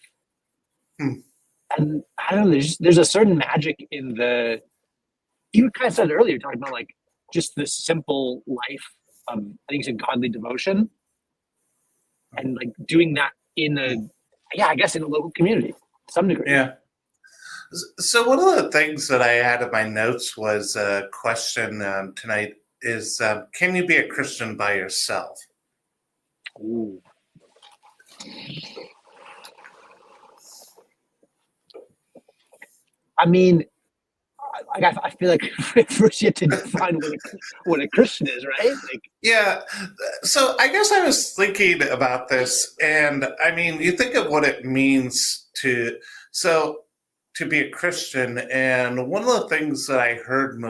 And I don't know, there's a certain magic in you kind of said earlier, talking about like just the simple life of, I think you said godly devotion, and like doing that in I guess in a local community to some degree. Yeah. So one of the things that I had in my notes was a question tonight is, can you be a Christian by yourself? Ooh. I mean, I feel like first you have to define what a Christian is, right? Like, yeah. So I guess I was thinking about this, and I mean, you think of what it means to be a Christian, and one of the things that I heard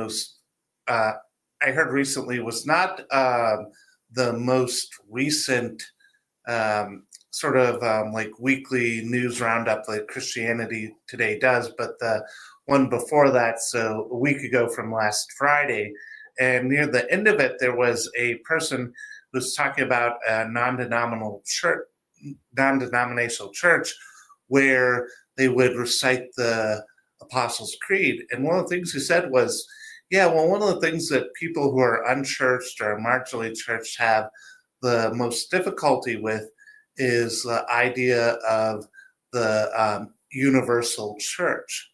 recently was not the most recent sort of like weekly news roundup that Christianity Today does, but the one before that, so a week ago from last Friday. And near the end of it, there was a person who was talking about a non-denominational church where they would recite the Apostles' Creed. And one of the things he said was, yeah, well, one of the things that people who are unchurched or marginally churched have the most difficulty with is the idea of the universal church,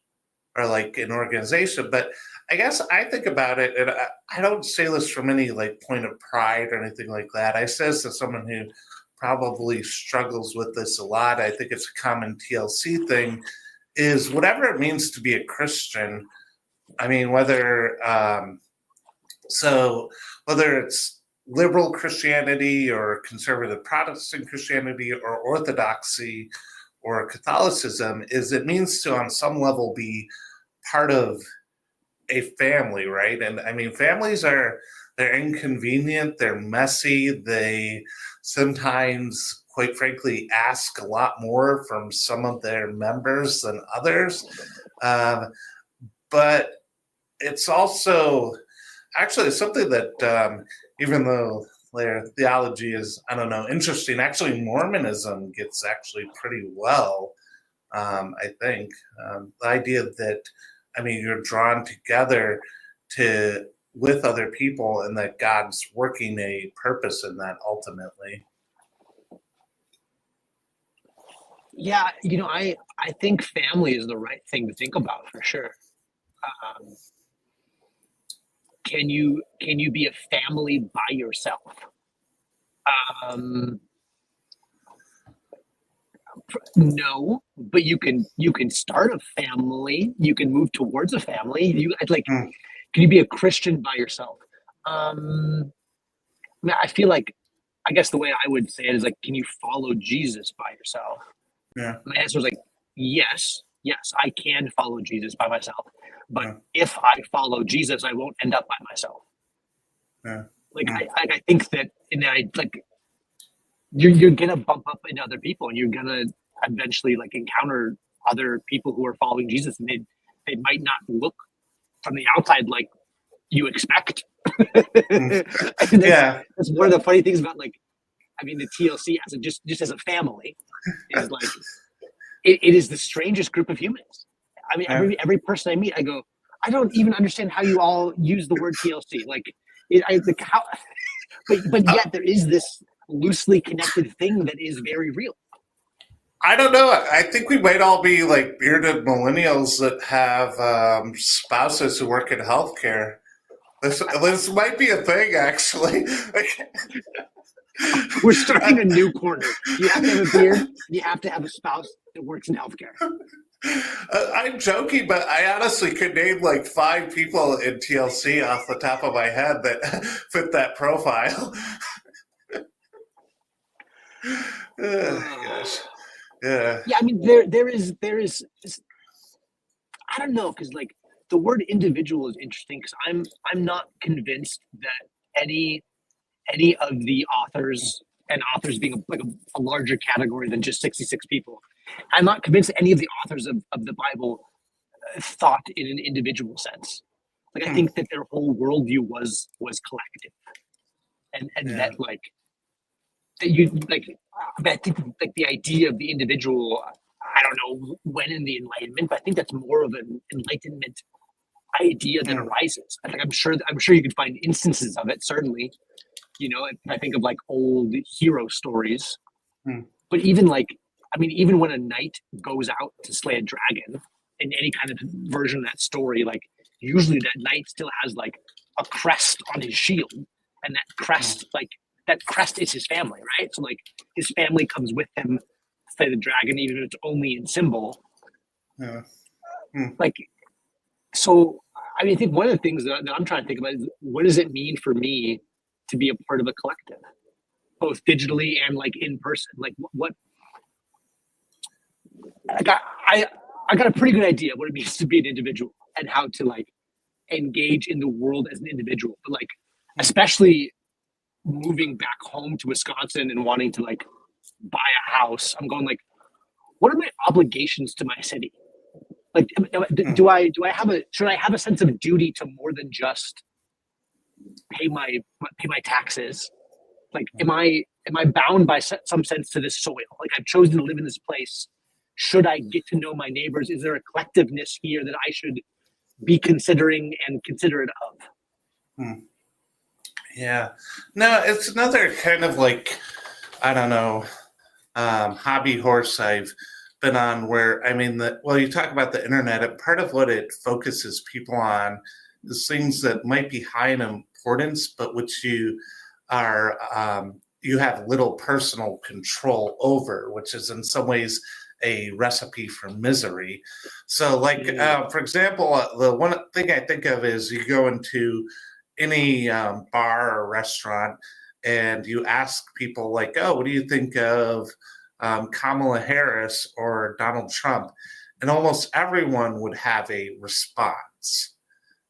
or like an organization. But I guess I think about it, and I don't say this from any like point of pride or anything like that. I say this as someone who probably struggles with this a lot. I think it's a common TLC thing, is whatever it means to be a Christian. I mean, whether it's liberal Christianity or conservative Protestant Christianity or Orthodoxy or Catholicism, is it means to, on some level, be part of a family, right? And I mean, they're inconvenient, they're messy, they sometimes, quite frankly, ask a lot more from some of their members than others. But it's also actually something that, even though their theology is, I don't know, interesting, actually Mormonism gets actually pretty well, I think. The idea that, I mean, you're drawn together with other people, and that God's working a purpose in that ultimately. Yeah, I think family is the right thing to think about for sure. Can you be a family by yourself? No, but you can start a family. You can move towards a family. Can you be a Christian by yourself? I mean, I feel like, I guess the way I would say it is like, can you follow Jesus by yourself? Yeah. My answer is like, yes, I can follow Jesus by myself. But if I follow Jesus, I won't end up by myself. Yeah. I think that you're gonna bump up into other people, and you're gonna eventually like encounter other people who are following Jesus, and they might not look from the outside like you expect. That's one of the funny things about, like, I mean, the TLC as just as a family is like it is the strangest group of humans. I mean, every person I meet, I go, I don't even understand how you all use the word TLC. But yet there is this loosely connected thing that is very real. I don't know. I think we might all be like bearded millennials that have spouses who work in healthcare. This might be a thing, actually. We're starting a new corner. You have to have a beard. You have to have a spouse that works in healthcare. I'm joking, but I honestly could name like 5 people in TLC off the top of my head that fit that profile. Gosh. Yeah. Yeah, I mean, there is. I don't know, because like the word individual is interesting, because I'm not convinced that any of the authors, and authors being a larger category than just 66 people, I'm not convinced that any of the authors of the Bible thought in an individual sense. Like, I think that their whole worldview was collective, and that like that you like. I think like the idea of the individual, I don't know when in the Enlightenment, but I think that's more of an Enlightenment idea that arises. Like, I'm sure you could find instances of it, certainly. I think of like old hero stories, but even like, I mean, even when a knight goes out to slay a dragon in any kind of version of that story, like usually that knight still has like a crest on his shield, and that crest, that crest is his family, right? So like his family comes with him to slay the dragon, even if it's only in symbol. Like, so I mean, I think one of the things that I'm trying to think about is, what does it mean for me to be a part of a collective, both digitally and like in person? Like what I got a pretty good idea what it means to be an individual and how to like engage in the world as an individual. But like, especially moving back home to Wisconsin and wanting to like buy a house, I'm going like, what are my obligations to my city? Like, should I have a sense of duty to more than just pay my taxes? Like, am I bound by some sense to this soil? Like, I've chosen to live in this place. Should I get to know my neighbors? Is there a collectiveness here that I should be considering and considerate of? Yeah. No, it's another kind of like, I don't know, hobby horse I've been on where, I mean, you talk about the internet, and part of what it focuses people on is things that might be high in importance, but which you have little personal control over, which is in some ways a recipe for misery. So, like, for example, the one thing I think of is you go into any bar or restaurant and you ask people, like, oh, what do you think of Kamala Harris or Donald Trump? And almost everyone would have a response.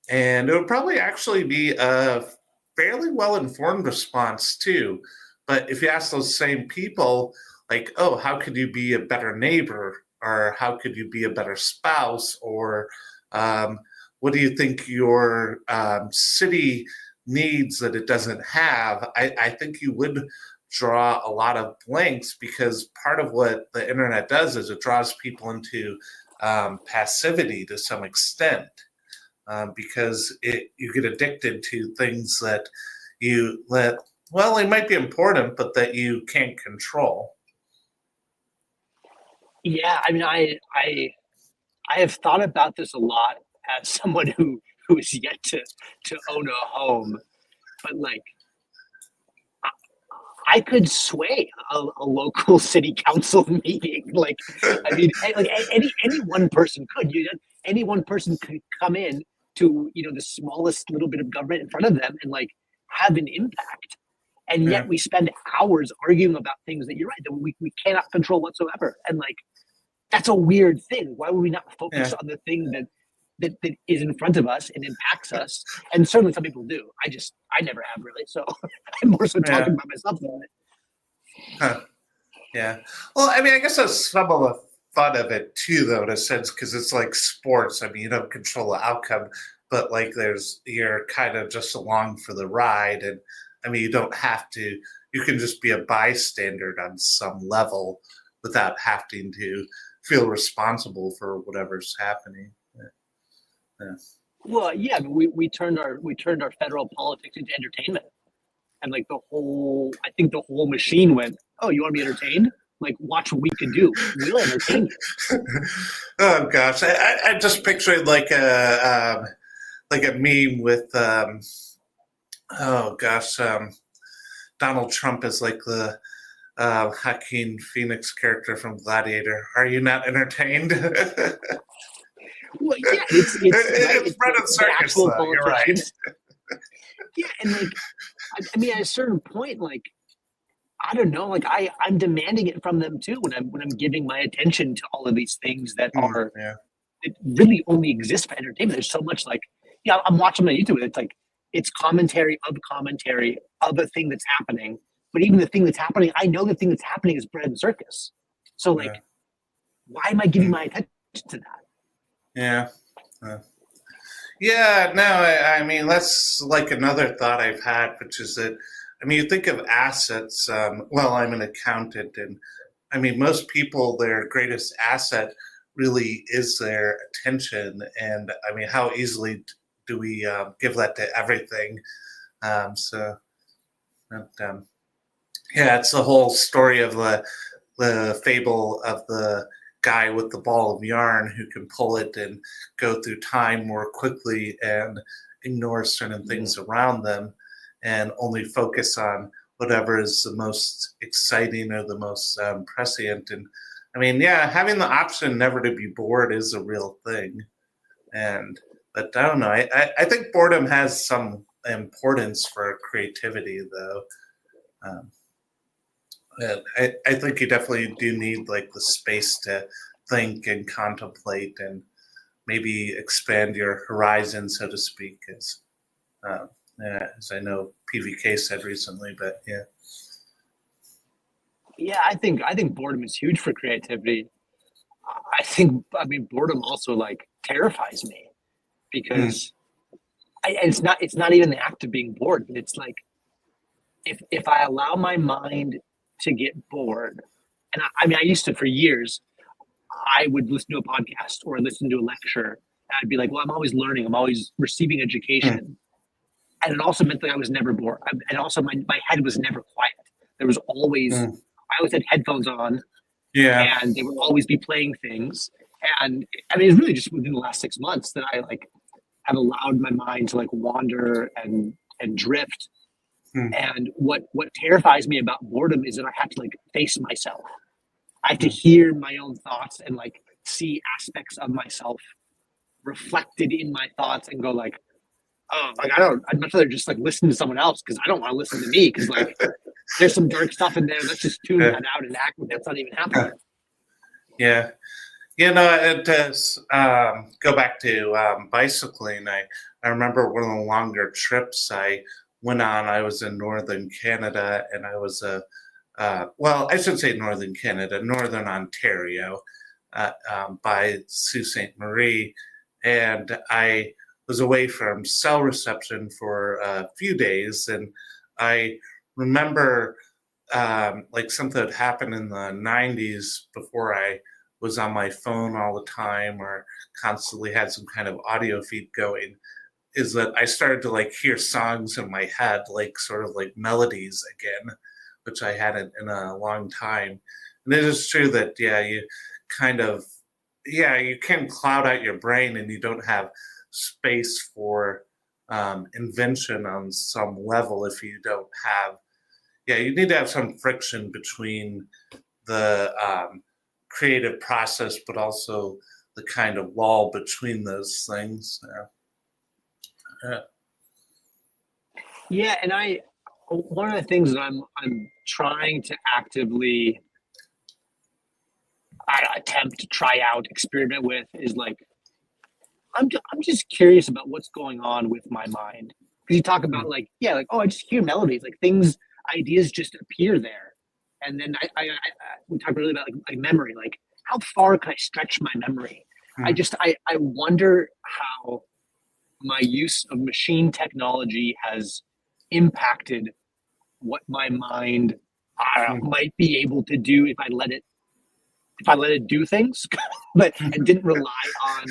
And it would probably actually be a fairly well informed response, too. But if you ask those same people, like, oh, how could you be a better neighbor? Or how could you be a better spouse? Or what do you think your city needs that it doesn't have? I think you would draw a lot of blanks, because part of what the internet does is it draws people into passivity to some extent, because you get addicted to things that they might be important, but that you can't control. Yeah, I mean, I have thought about this a lot as someone who is yet to own a home, but like I could sway a local city council meeting. Like, I mean, like any one person could. Any one person could come in to the smallest little bit of government in front of them and like have an impact. And yet we spend hours arguing about things that you're right that we cannot control whatsoever. And like that's a weird thing. Why would we not focus on the thing that is in front of us and impacts us? And certainly some people do. I never have really. So I'm more so talking about myself than it. Huh. Yeah. Well, I mean, I guess that's some of the fun of it too, though, in a sense, because it's like sports. I mean, you don't control the outcome, but like you're kind of just along for the ride. And I mean, you don't have to, you can just be a bystander on some level without having to feel responsible for whatever's happening. Yeah. Well, yeah, we turned our federal politics into entertainment, and like I think the whole machine went, oh, you want to be entertained? Like, watch what we can do. We'll entertain you. Oh gosh, I just pictured like a meme with Donald Trump is like the Joaquin Phoenix character from Gladiator. Are you not entertained? Well, yeah, it's Brendan Circus, though. You're right. Yeah, and like, I mean, at a certain point, like, I don't know, like I'm demanding it from them too when I'm giving my attention to all of these things that are that really only exist for entertainment. There's so much like, I'm watching on YouTube. It's like it's commentary of a thing that's happening. But even the thing that's happening, I know the thing that's happening is bread and circus. So like, why am I giving my attention to that? Yeah. Yeah, no, I mean, that's like another thought I've had, which is that, I mean, you think of assets. I'm an accountant, and I mean, most people, their greatest asset really is their attention. And I mean, how easily do we give that to everything? But, it's the whole story of the fable of the guy with the ball of yarn who can pull it and go through time more quickly and ignore certain things around them and only focus on whatever is the most exciting or the most prescient. And I mean, having the option never to be bored is a real thing. But I don't know. I think boredom has some importance for creativity, though. I think you definitely do need like the space to think and contemplate and maybe expand your horizon, so to speak, as I know PVK said recently. But I think boredom is huge for creativity. I mean boredom also like terrifies me because it's not even the act of being bored, but it's like if I allow my mind to get bored, and I mean I used to for years, I would listen to a podcast or listen to a lecture and I'd be like, well, I'm always learning, I'm always receiving education. And it also meant that I was never bored. And also my head was never quiet. There was always, Mm. I always had headphones on, Yeah. and they would always be playing things. And I mean, it's really just within the last 6 months that I like have allowed my mind to like wander and drift. Mm. And what terrifies me about boredom is that I have to like face myself. I have to Mm. hear my own thoughts and like see aspects of myself reflected in my thoughts and go like, oh, like I'd much rather just like listen to someone else because I don't want to listen to me because like there's some dark stuff in there. Let's just tune Yeah. that out and act like that's not even happening. Yeah. You know, it does go back to bicycling. I remember one of the longer trips I went on. I was in northern Canada, and I was well, I should say northern Canada, northern Ontario, by Sault Ste. Marie, and I was away from cell reception for a few days, and I remember like something that happened in the 90s before I was on my phone all the time or constantly had some kind of audio feed going, is that I started to like hear songs in my head, like sort of like melodies again, which I hadn't in a long time. And it is true that, yeah, you kind of, yeah, you can cloud out your brain and you don't have space for invention on some level if you don't have, yeah, you need to have some friction between the creative process, but also the kind of wall between those things. Yeah. Yeah, and one of the things that I'm trying to actively attempt to try out, experiment with is like I'm just curious about what's going on with my mind because you talk about Mm. like yeah like oh I just hear melodies like things ideas just appear there and then we talk really about like memory like how far can I stretch my memory Mm. I wonder how my use of machine technology has impacted what my mind Mm. might be able to do if I let it do things, but and didn't rely on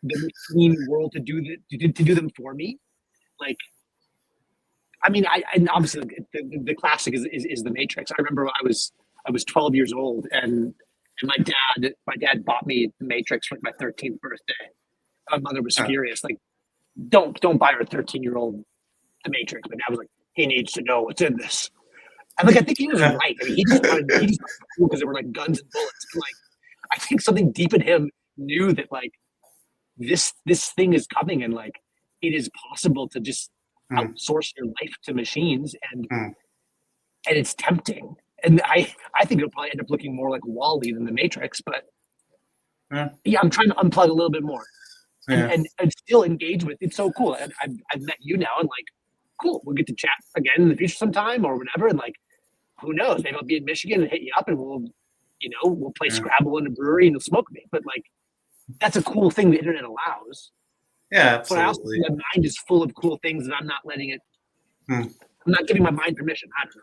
the machine world to do them for me. Like, I mean, and obviously the classic is the Matrix. I remember I was 12 years old and my dad bought me the Matrix for my 13th birthday. My mother was Huh. furious, like don't buy her 13-year-old the Matrix. My dad was like, he needs to know what's in this. And like I think he was Huh. right. I mean, he just thought it was cool because there were like guns and bullets. But like I think something deep in him knew that like this thing is coming and like it is possible to just Mm. outsource your life to machines Mm. and it's tempting. And I think it'll probably end up looking more like Wall-E than the Matrix, but Yeah. yeah, I'm trying to unplug a little bit more Yeah. and still engage with. It's so cool. I've met you now and like, cool. We'll get to chat again in the future sometime or whatever. And like, who knows? Maybe I'll be in Michigan and hit you up and we'll play Yeah. Scrabble in a brewery and you'll smoke me. But like, that's a cool thing the internet allows. Yeah, But I also absolutely. think my mind is full of cool things that I'm not letting it. Hmm. I'm not giving my mind permission. I don't know.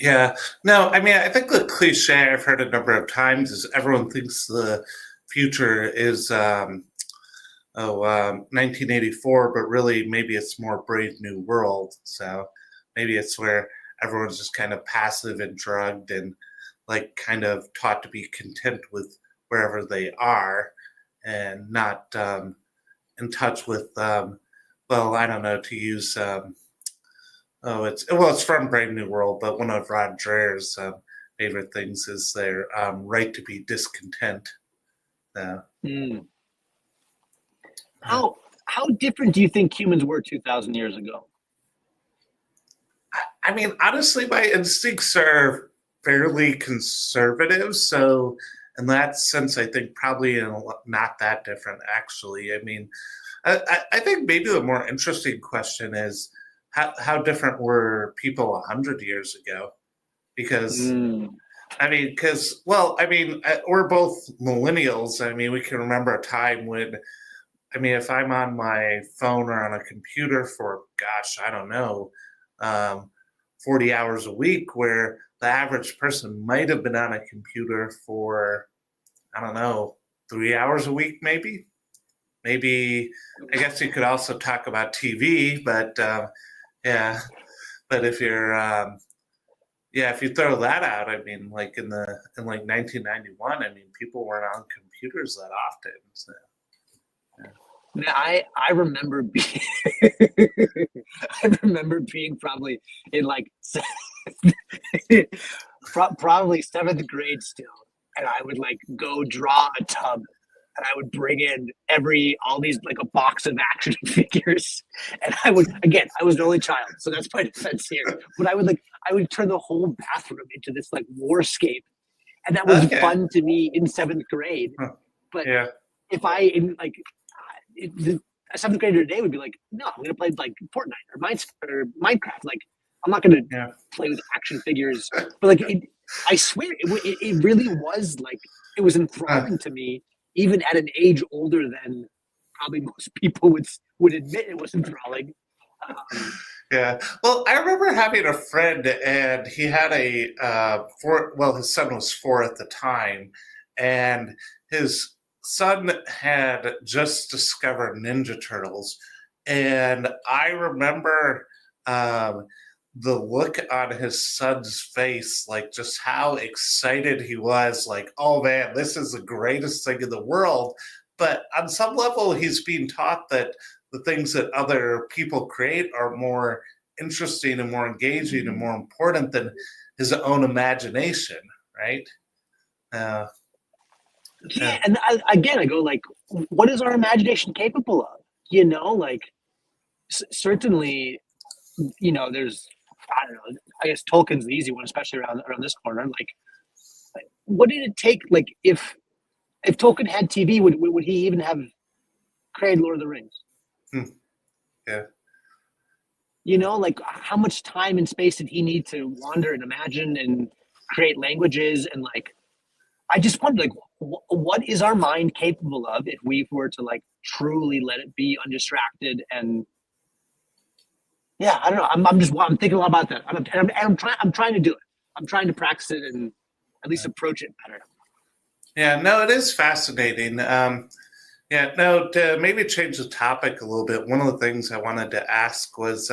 Yeah. No, I mean, I think the cliche I've heard a number of times is everyone thinks the future is 1984, but really maybe it's more Brave New World. So maybe it's where everyone's just kind of passive and drugged and like kind of taught to be content with wherever they are and not in touch with, well, I don't know, to use, it's from Brave New World, but one of Rod Dreher's favorite things is their right to be discontent. Uh, Mm. uh, How different do you think humans were 2,000 years ago? I mean, honestly, my instincts are fairly conservative. So, in that sense, I think probably not that different, actually. I mean, I think maybe the more interesting question is how different were people 100 years ago? Because, Mm. I mean, well, I mean, we're both millennials. I mean, we can remember a time when, I mean, if I'm on my phone or on a computer for, gosh, I don't know, um, 40 hours a week, where the average person might have been on a computer for, I don't know, 3 hours a week, maybe. maybe I guess you could also talk about TV, but yeah. But if you're if you throw that out, I mean, like in like 1991, I mean, people weren't on computers that often. So, yeah. Man, I remember being I remember being probably in like probably seventh grade still, and I would like go draw a tub, and I would bring in all these like a box of action figures, and I was an only child, so that's my defense here. But I would turn the whole bathroom into this like warscape, and that was fun to me in seventh grade. But Yeah. if I in like a seventh grader today would be like, no, I'm gonna play like Fortnite or Minecraft. Like, I'm not gonna play with action figures. But like, I swear, it really was like, it was enthralling to me, even at an age older than probably most people would admit it was enthralling. Yeah. Well, I remember having a friend, and he had his son was 4 at the time, and his son had just discovered Ninja Turtles, and I remember the look on his son's face, like just how excited he was, like, oh man, this is the greatest thing in the world. But on some level, he's being taught that the things that other people create are more interesting and more engaging and more important than his own imagination, right? And I go like, what is our imagination capable of? You know, like certainly, you know, there's, I don't know, I guess Tolkien's the easy one, especially around this corner. Like, what did it take? Like, if Tolkien had TV, would he even have created Lord of the Rings? Yeah. You know, like how much time and space did he need to wander and imagine and create languages? And like, I just wonder, like, what is our mind capable of if we were to like truly let it be undistracted? And yeah, I don't know. I'm thinking a lot about that. I'm trying to do it. I'm trying to practice it and at least approach it better. Yeah, no, it is fascinating. To maybe change the topic a little bit, one of the things I wanted to ask was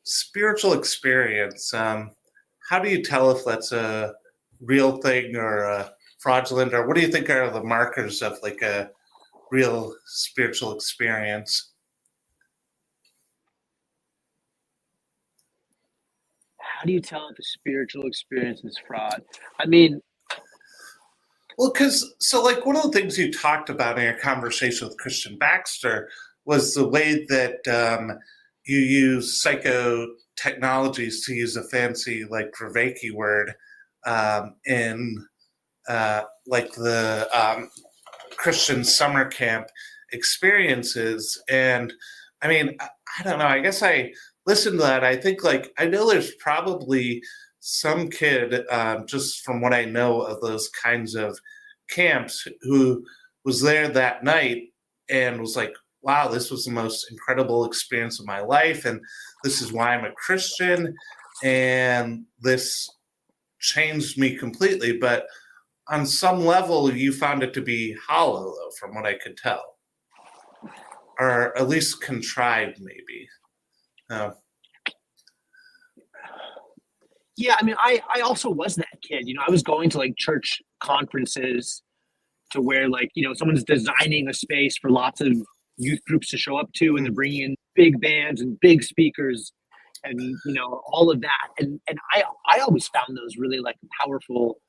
spiritual experience. How do you tell if that's a real thing or fraudulent, or what do you think are the markers of like a real spiritual experience? How do you tell if a spiritual experience is fraud? I mean, well, like one of the things you talked about in your conversation with Christian Baxter was the way that you use psychotechnologies, to use a fancy like Reiki word, in like the Christian summer camp experiences. And I mean, I don't know, I guess I listened to that. I think like, I know there's probably some kid, just from what I know of those kinds of camps, who was there that night and was like, wow, this was the most incredible experience of my life. And this is why I'm a Christian. And this changed me completely. But on some level, you found it to be hollow, though, from what I could tell, or at least contrived, maybe. Yeah, I mean, I also was that kid. You know, I was going to like church conferences to where like, you know, someone's designing a space for lots of youth groups to show up to, and they're bringing in big bands and big speakers and, you know, all of that. And I always found those really like powerful,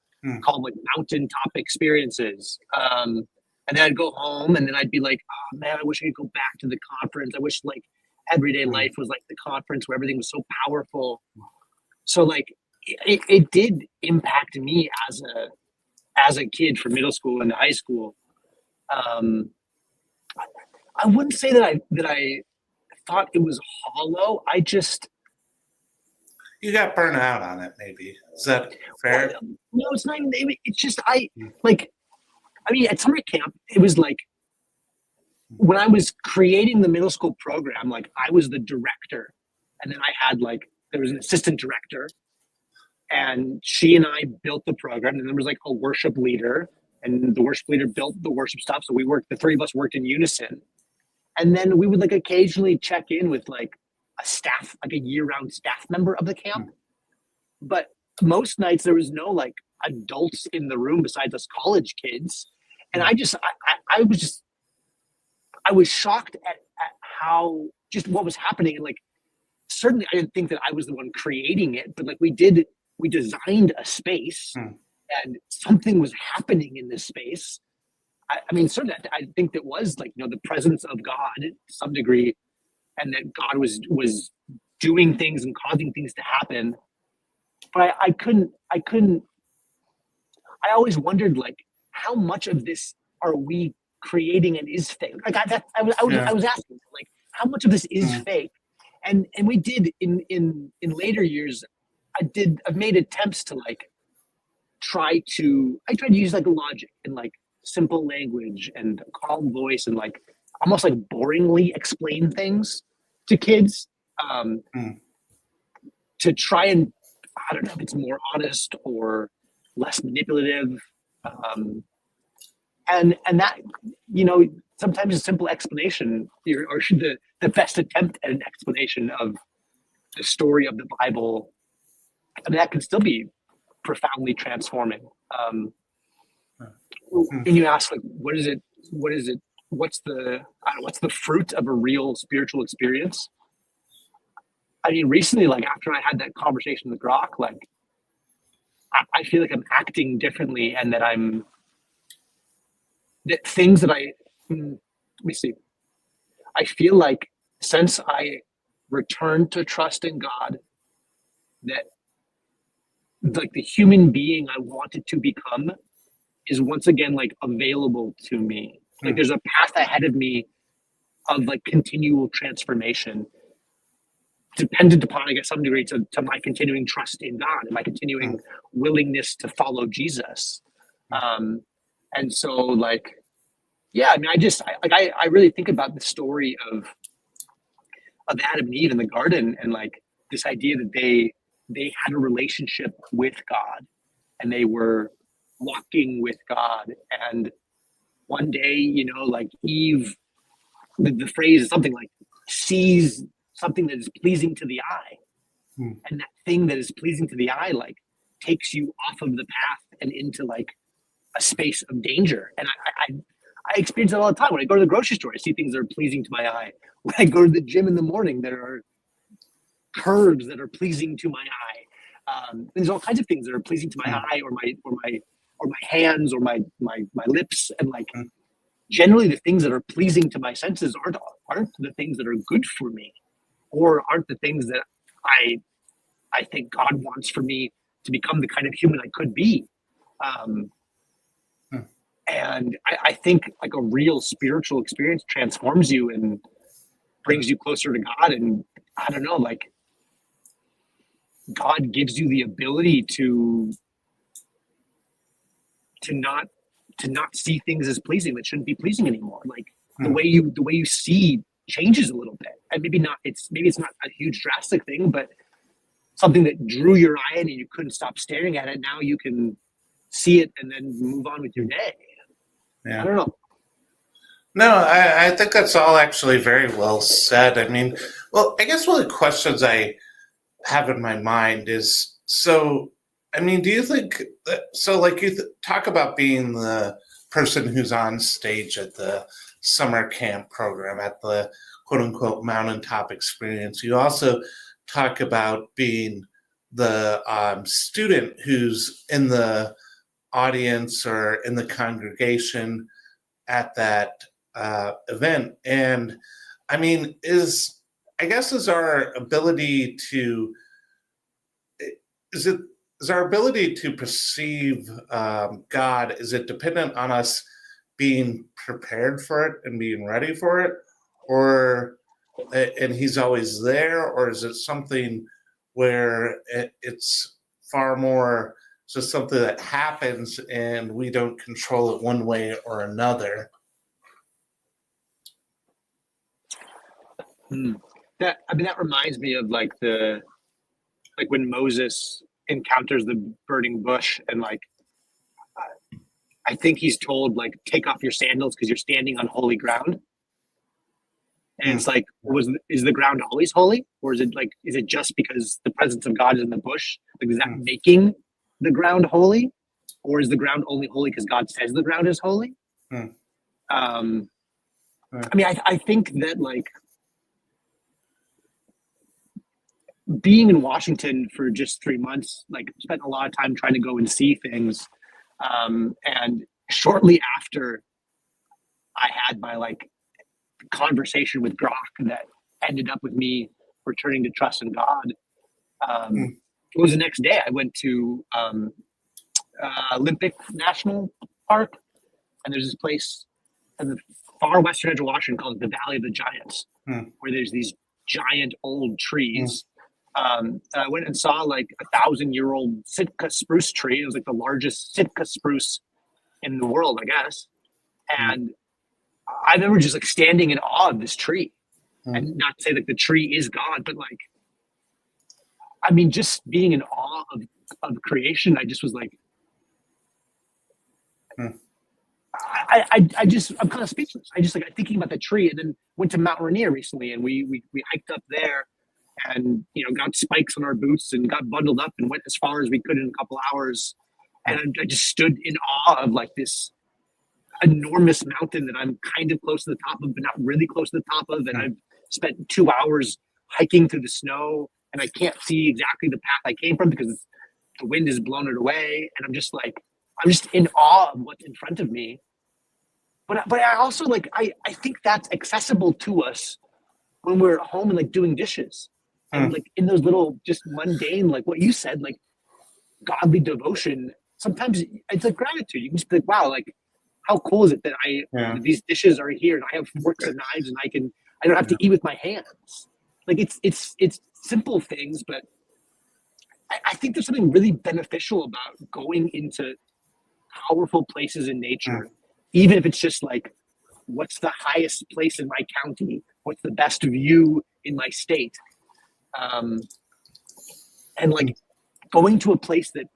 call them like mountaintop experiences. And then I'd go home and then I'd be like, oh man, I wish I could go back to the conference. I wish like everyday life was like the conference where everything was so powerful. So like it did impact me as a kid from middle school and high school. I wouldn't say that I thought it was hollow. You got burnt out on it, maybe. Is that fair? No, it's not even. It's just at summer camp, it was like when I was creating the middle school program, like I was the director, and then I had like there was an assistant director, and she and I built the program, and there was like a worship leader, and the worship leader built the worship stuff. So the three of us worked in unison. And then we would like occasionally check in with like a staff, like a year-round staff member of the camp. But most nights there was no like adults in the room besides us college kids. And I was shocked at how just what was happening. And like, certainly I didn't think that I was the one creating it, but like we designed a space and something was happening in this space. I mean, certainly I think that was like, the presence of God to some degree, and that God was doing things and causing things to happen. But I always wondered like, how much of this are we creating and is fake? Like I was asking like, how much of this is fake? And we did in later years, I've made attempts to like I tried to use like logic and like simple language and a calm voice and like almost like boringly explain things to kids to try and, I don't know if it's more honest or less manipulative. And that, sometimes a simple explanation or the best attempt at an explanation of the story of the Bible, I mean, that can still be profoundly transforming. And you ask like, what's the fruit of a real spiritual experience? I mean, recently, like after I had that conversation with Grok, like I feel like I'm acting differently, and that let me see. I feel like since I returned to trust in God, that like the human being I wanted to become is once again like available to me. Like there's a path ahead of me of like continual transformation, dependent upon, I guess, some degree to my continuing trust in God and my continuing willingness to follow Jesus. And so like, yeah, I mean, I really think about the story of Adam and Eve in the garden, and like this idea that they had a relationship with God and they were walking with God. And one day, like Eve, the phrase is something like sees something that is pleasing to the eye. And that thing that is pleasing to the eye, like takes you off of the path and into like a space of danger. And I experience it all the time. When I go to the grocery store, I see things that are pleasing to my eye. When I go to the gym in the morning, there are curves that are pleasing to my eye. There's all kinds of things that are pleasing to my eye or my hands or my lips. And like generally the things that are pleasing to my senses aren't the things that are good for me, or aren't the things that I think God wants for me to become the kind of human I could be. And I think like a real spiritual experience transforms you and brings you closer to God. And I don't know, like God gives you the ability to not see things as pleasing that shouldn't be pleasing anymore. Like the way you see changes a little bit. And maybe it's not a huge drastic thing, but something that drew your eye in and you couldn't stop staring at it. Now you can see it and then move on with your day. Yeah. I don't know. No, I think that's all actually very well said. I mean, well, I guess one of the questions I have in my mind is, do you think that, like you talk about being the person who's on stage at the summer camp program, at the quote unquote mountaintop experience, you also talk about being the student who's in the audience or in the congregation at that event. And I mean, is our ability to perceive God, is it dependent on us being prepared for it and being ready for it, and he's always there, or is it something where it's far more just something that happens and we don't control it one way or another? That reminds me of like when Moses encounters the burning bush, and like I think he's told, like, take off your sandals because you're standing on holy ground. And it's like, is the ground always holy? Or is it just because the presence of God is in the bush? Like, is that making the ground holy? Or is the ground only holy because God says the ground is holy? I mean, I think that, like, being in Washington for just 3 months, like, spent a lot of time trying to go and see things. And shortly after I had my, like, conversation with Grok that ended up with me returning to trust in God, it was the next day I went to Olympic National Park, and there's this place in the far western edge of Washington called the Valley of the Giants, where there's these giant old trees. I went and saw, like, 1,000-year-old Sitka spruce tree. It was like the largest Sitka spruce in the world, I guess. And I remember just, like, standing in awe of this tree. And not to say that the tree is God, but, like, I mean, just being in awe of creation, I just was like, I'm kind of speechless. I'm thinking about the tree, and then went to Mount Rainier recently, and we hiked up there, and, you know, got spikes on our boots and got bundled up and went as far as we could in a couple hours. And I just stood in awe of, like, this enormous mountain that I'm kind of close to the top of, but not really close to the top of. And I've spent 2 hours hiking through the snow, and I can't see exactly the path I came from because the wind has blown it away. And I'm just in awe of what's in front of me. But I also, like, I think that's accessible to us when we're at home and, like, doing dishes. And, like, in those little just mundane, like what you said, like, godly devotion, sometimes it's like gratitude. You can just be like, wow, like, how cool is it that these dishes are here and I have forks and knives and I don't have to eat with my hands. Like, it's simple things, but I think there's something really beneficial about going into powerful places in nature, even if it's just like, what's the highest place in my county? What's the best view in my state? And, like, going to a place that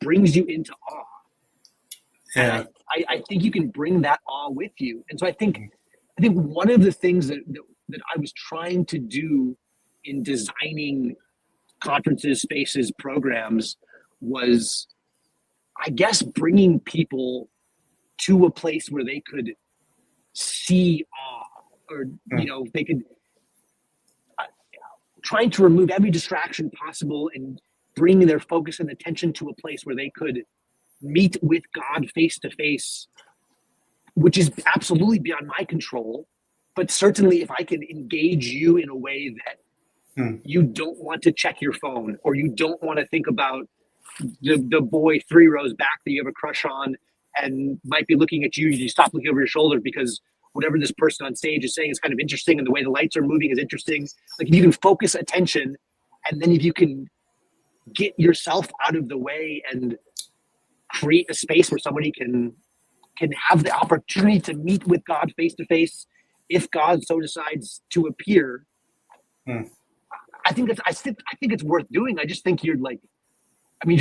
brings you into awe. Yeah. I think you can bring that awe with you. And so I think one of the things that I was trying to do in designing conferences, spaces, programs was, I guess, bringing people to a place where they could see awe, or, you know, they could, trying to remove every distraction possible and bring their focus and attention to a place where they could meet with God face to face, which is absolutely beyond my control. But certainly, if I can engage you in a way that you don't want to check your phone, or you don't want to think about the boy 3 rows back that you have a crush on and might be looking at you, you stop looking over your shoulder because whatever this person on stage is saying is kind of interesting, and the way the lights are moving is interesting. Like, if you can focus attention, and then if you can get yourself out of the way and create a space where somebody can have the opportunity to meet with God face to face, if God so decides to appear, I think it's worth doing. I just think you're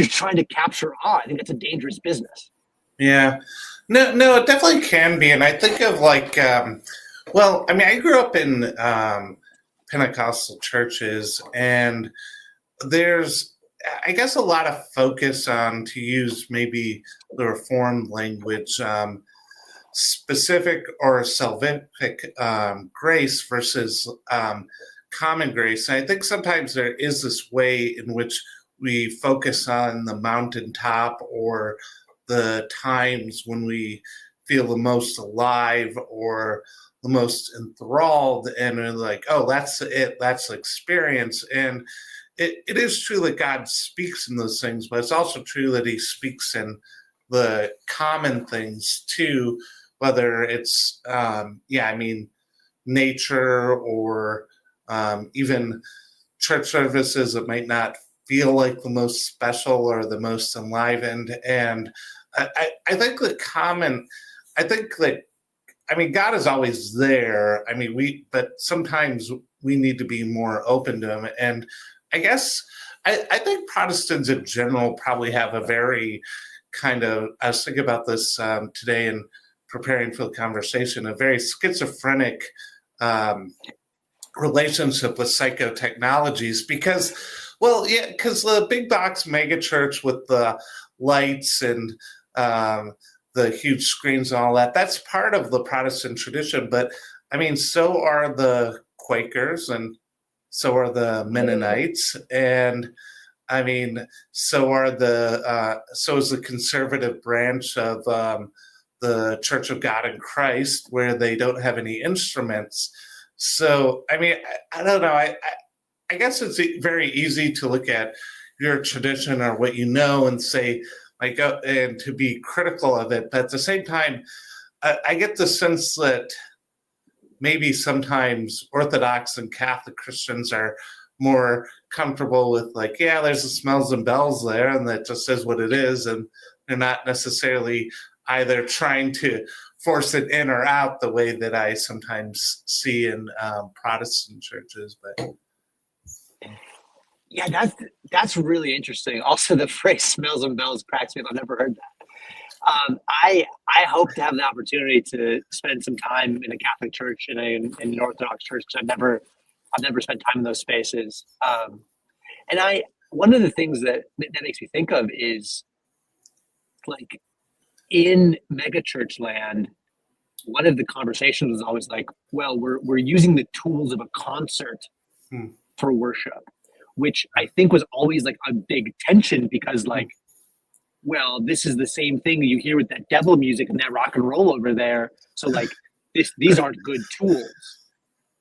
trying to capture awe. I think it's a dangerous business. Yeah, no, it definitely can be. And I think of, like, well, I mean, I grew up in Pentecostal churches, and there's, I guess, a lot of focus on, to use maybe the Reformed language, specific or salvific grace versus common grace. And I think sometimes there is this way in which we focus on the mountaintop, or the times when we feel the most alive or the most enthralled, and we're like, oh, that's it, that's the experience. And it is true that God speaks in those things, but it's also true that he speaks in the common things too, whether it's, nature, or even church services that might not feel like the most special or the most enlivened. And I think God is always there. I mean, but sometimes we need to be more open to him. And I guess I think Protestants in general probably have a very I was thinking about this today and preparing for the conversation, a very schizophrenic relationship with psychotechnologies because the big box mega church with the lights and the huge screens and all that, that's part of the Protestant tradition. But I mean, so are the Quakers and so are the Mennonites. And I mean, so is the conservative branch of the Church of God in Christ, where they don't have any instruments. So, I mean, I don't know. I guess it's very easy to look at your tradition or what you know and say, like, and to be critical of it. But at the same time, I get the sense that maybe sometimes Orthodox and Catholic Christians are more comfortable with, like, yeah, there's the smells and bells there, and that just is what it is. And they're not necessarily either trying to force it in or out the way that I sometimes see in Protestant churches. But yeah, that's really interesting. Also, the phrase "smells and bells" cracks me up. I've never heard that. I hope to have the opportunity to spend some time in a Catholic church and an Orthodox church, because I've never spent time in those spaces. And one of the things that makes me think of is, like, in megachurch land, one of the conversations was always like, well, we're using the tools of a concert for worship, which I think was always like a big tension, because, like, well, this is the same thing that you hear with that devil music and that rock and roll over there. So, like, these aren't good tools.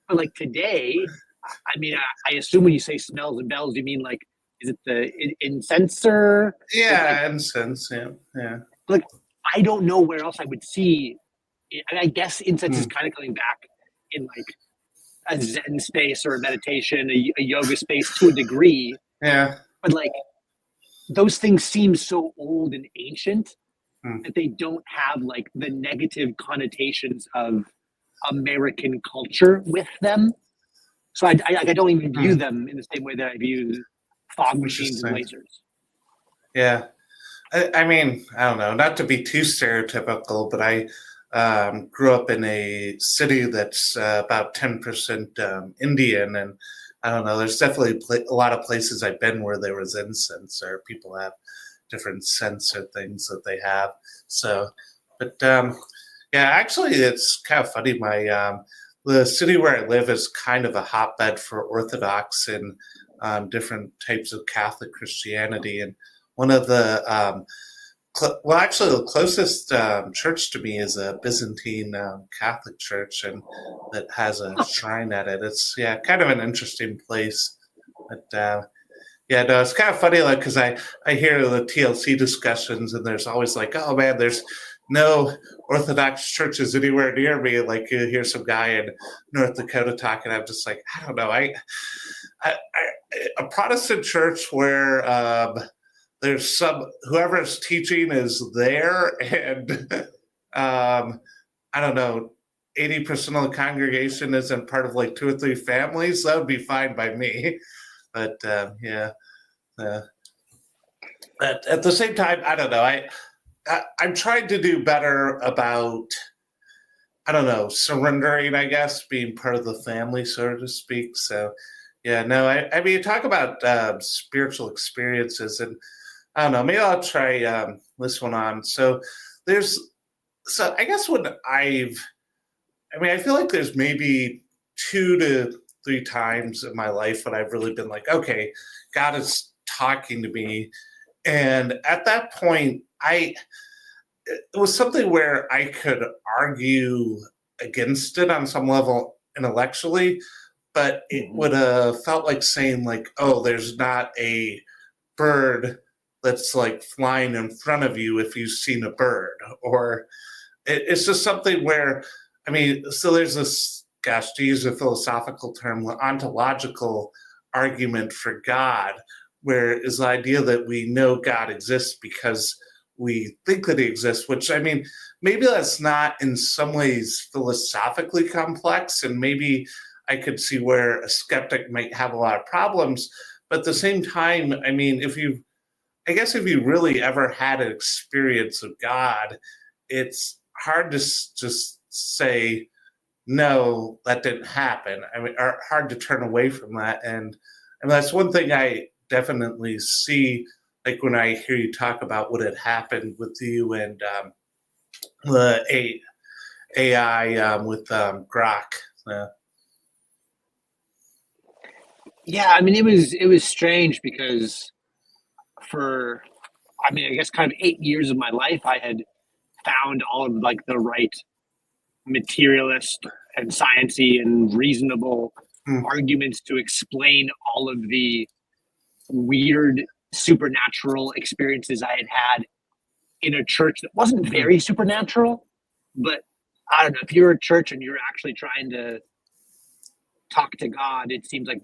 But, like, today, I mean, I assume when you say smells and bells, you mean, like, is it the incenser? yeah, like, incense, yeah. Like, I don't know where else I would see. I guess incense is kind of coming back in, like, a Zen space or a meditation, a yoga space to a degree. Yeah. But, like, those things seem so old and ancient that they don't have, like, the negative connotations of American culture with them. So I don't even view them in the same way that I view fog machines and lasers. Yeah. I mean, I don't know, not to be too stereotypical, but I grew up in a city that's about 10% Indian, and I don't know, there's definitely a lot of places I've been where there was incense, or people have different scents or things that they have. So, but yeah, actually, it's kind of funny. The city where I live is kind of a hotbed for Orthodox and different types of Catholic Christianity, and one of the actually, the closest church to me is a Byzantine Catholic church, and that has a shrine at it. It's kind of an interesting place. But no, it's kind of funny, like, because I hear the TLC discussions, and there's always like, oh man, there's no Orthodox churches anywhere near me. Like, you hear some guy in North Dakota talking, I'm just like, I don't know, a Protestant church where there's whoever's teaching is there, and I don't know, 80% of the congregation isn't part of like 2 or 3 families. That would be fine by me. But but at the same time, I don't know. I'm trying to do better about, I don't know, surrendering, I guess, being part of the family, so to speak. So I mean, talk about spiritual experiences, and I don't know, maybe I'll try this one on. So I guess I feel like there's maybe 2 to 3 times in my life when I've really been like, okay, God is talking to me. And at that point, it was something where I could argue against it on some level intellectually, but it would have felt like saying, like, oh, there's not a bird that's like flying in front of you if you've seen a bird. Or it's just something where, I mean, so there's this, gosh, to use a philosophical term, ontological argument for God, where is the idea that we know God exists because we think that he exists, which, I mean, maybe that's not in some ways philosophically complex, and maybe I could see where a skeptic might have a lot of problems. But at the same time, I mean, I guess if you really ever had an experience of God, it's hard to just say, no, that didn't happen. I mean, or hard to turn away from that. And that's one thing I definitely see, like when I hear you talk about what had happened with you and the AI with Grok. Uh, Yeah, I mean, it was strange because for, I mean, I guess kind of 8 years of my life, I had found all of like the right materialist and sciency and reasonable hmm, arguments to explain all of the weird supernatural experiences I had had in a church that wasn't hmm, very supernatural, but I don't know, if you're a church and you're actually trying to talk to God, it seems like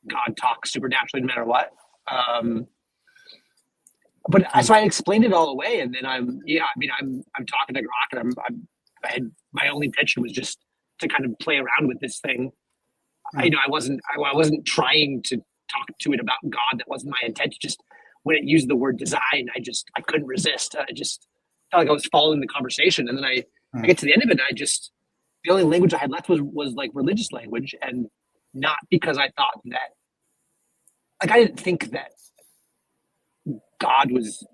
God talks supernaturally no matter what. Um, but hmm, so I explained it all away, and then I'm talking to Grok, and I had my only intention was just to kind of play around with this thing. hmm, I wasn't trying to talk to it about God. That wasn't my intent. Just when it used the word design, I couldn't resist. I just felt like I was following the conversation, and then I hmm, get to the end of it, and I just the only language I had left was like religious language, and not because I thought that, like, I didn't think that God was.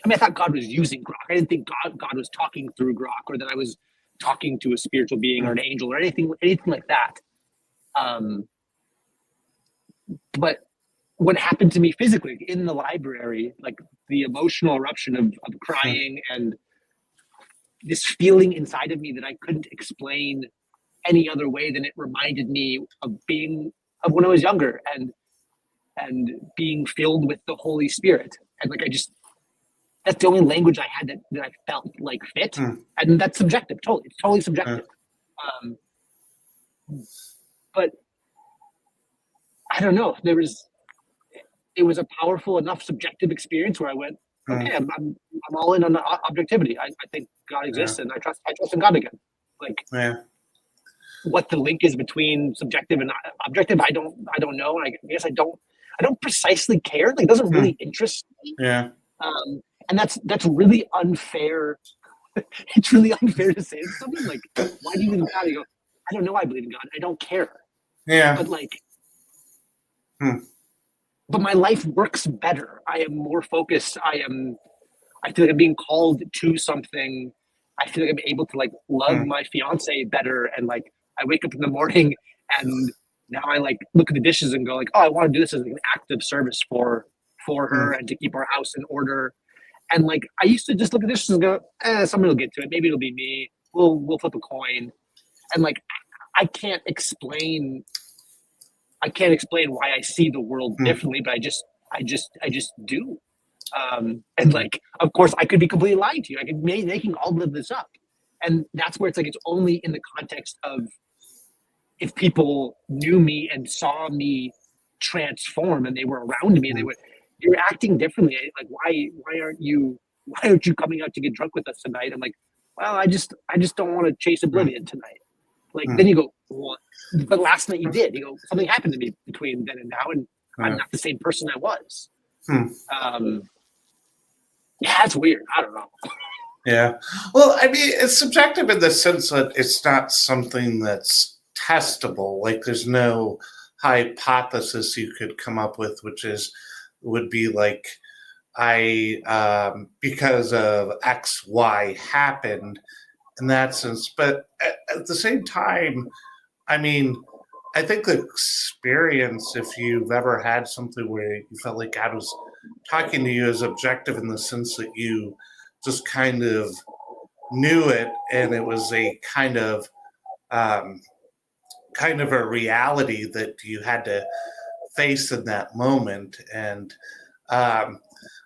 I mean, I thought God was using Grok. I didn't think God was talking through Grok, or that I was talking to a spiritual being or hmm, an angel or anything like that. Um, but what happened to me physically in the library, like the emotional eruption of hmm, crying and this feeling inside of me that I couldn't explain any other way than it reminded me of when I was younger and being filled with the Holy Spirit. And like I just that's the only language I had that I felt like fit. hmm, And that's subjective, totally. It's totally hmm, subjective. Um, but I don't know. It was a powerful enough subjective experience where I went, hmm, okay, I'm all in on the objectivity. I think God yeah, exists, and I trust in God again. Like yeah, what the link is between subjective and objective, I don't know. And I guess I don't precisely care. Like it doesn't hmm, really interest me. yeah, And that's really unfair. It's really unfair to say to someone like, why do you believe in God? You go, I don't know. I believe in God. I don't care. yeah, But like, hmm, but my life works better. I am more focused. I feel like I'm being called to something. I feel like I'm able to like love hmm, my fiance better. And like, I wake up in the morning and now I like look at the dishes and go like, oh, I want to do this as like an act of service for hmm, her and to keep our house in order. And like, I used to just look at dishes and go, someone will get to it. Maybe it'll be me. We'll flip a coin. And like, I can't explain I can't explain why I see the world hmm, differently, but I just do. And hmm, like, of course, I could be completely lying to you. I could be making all of this up, and that's where it's like it's only in the context of if people knew me and saw me transform, and they were around me, and they hmm, were, you're acting differently. Like, why aren't you coming out to get drunk with us tonight? I'm like, well, I just don't want to chase hmm, oblivion tonight. Like hmm, then you go, well, but last night you did. You go, something happened to me between then and now, and I'm yeah, not the same person I was. hmm, Um, yeah, that's weird. I don't know. yeah. Well, I mean, it's subjective in the sense that it's not something that's testable. Like, there's no hypothesis you could come up with, which would be like, because of X, Y happened in that sense. But at the same time, I mean, I think the experience, if you've ever had something where you felt like God was talking to you, is objective in the sense that you just kind of knew it, and it was a um, kind of a reality that you had to face in that moment. And um,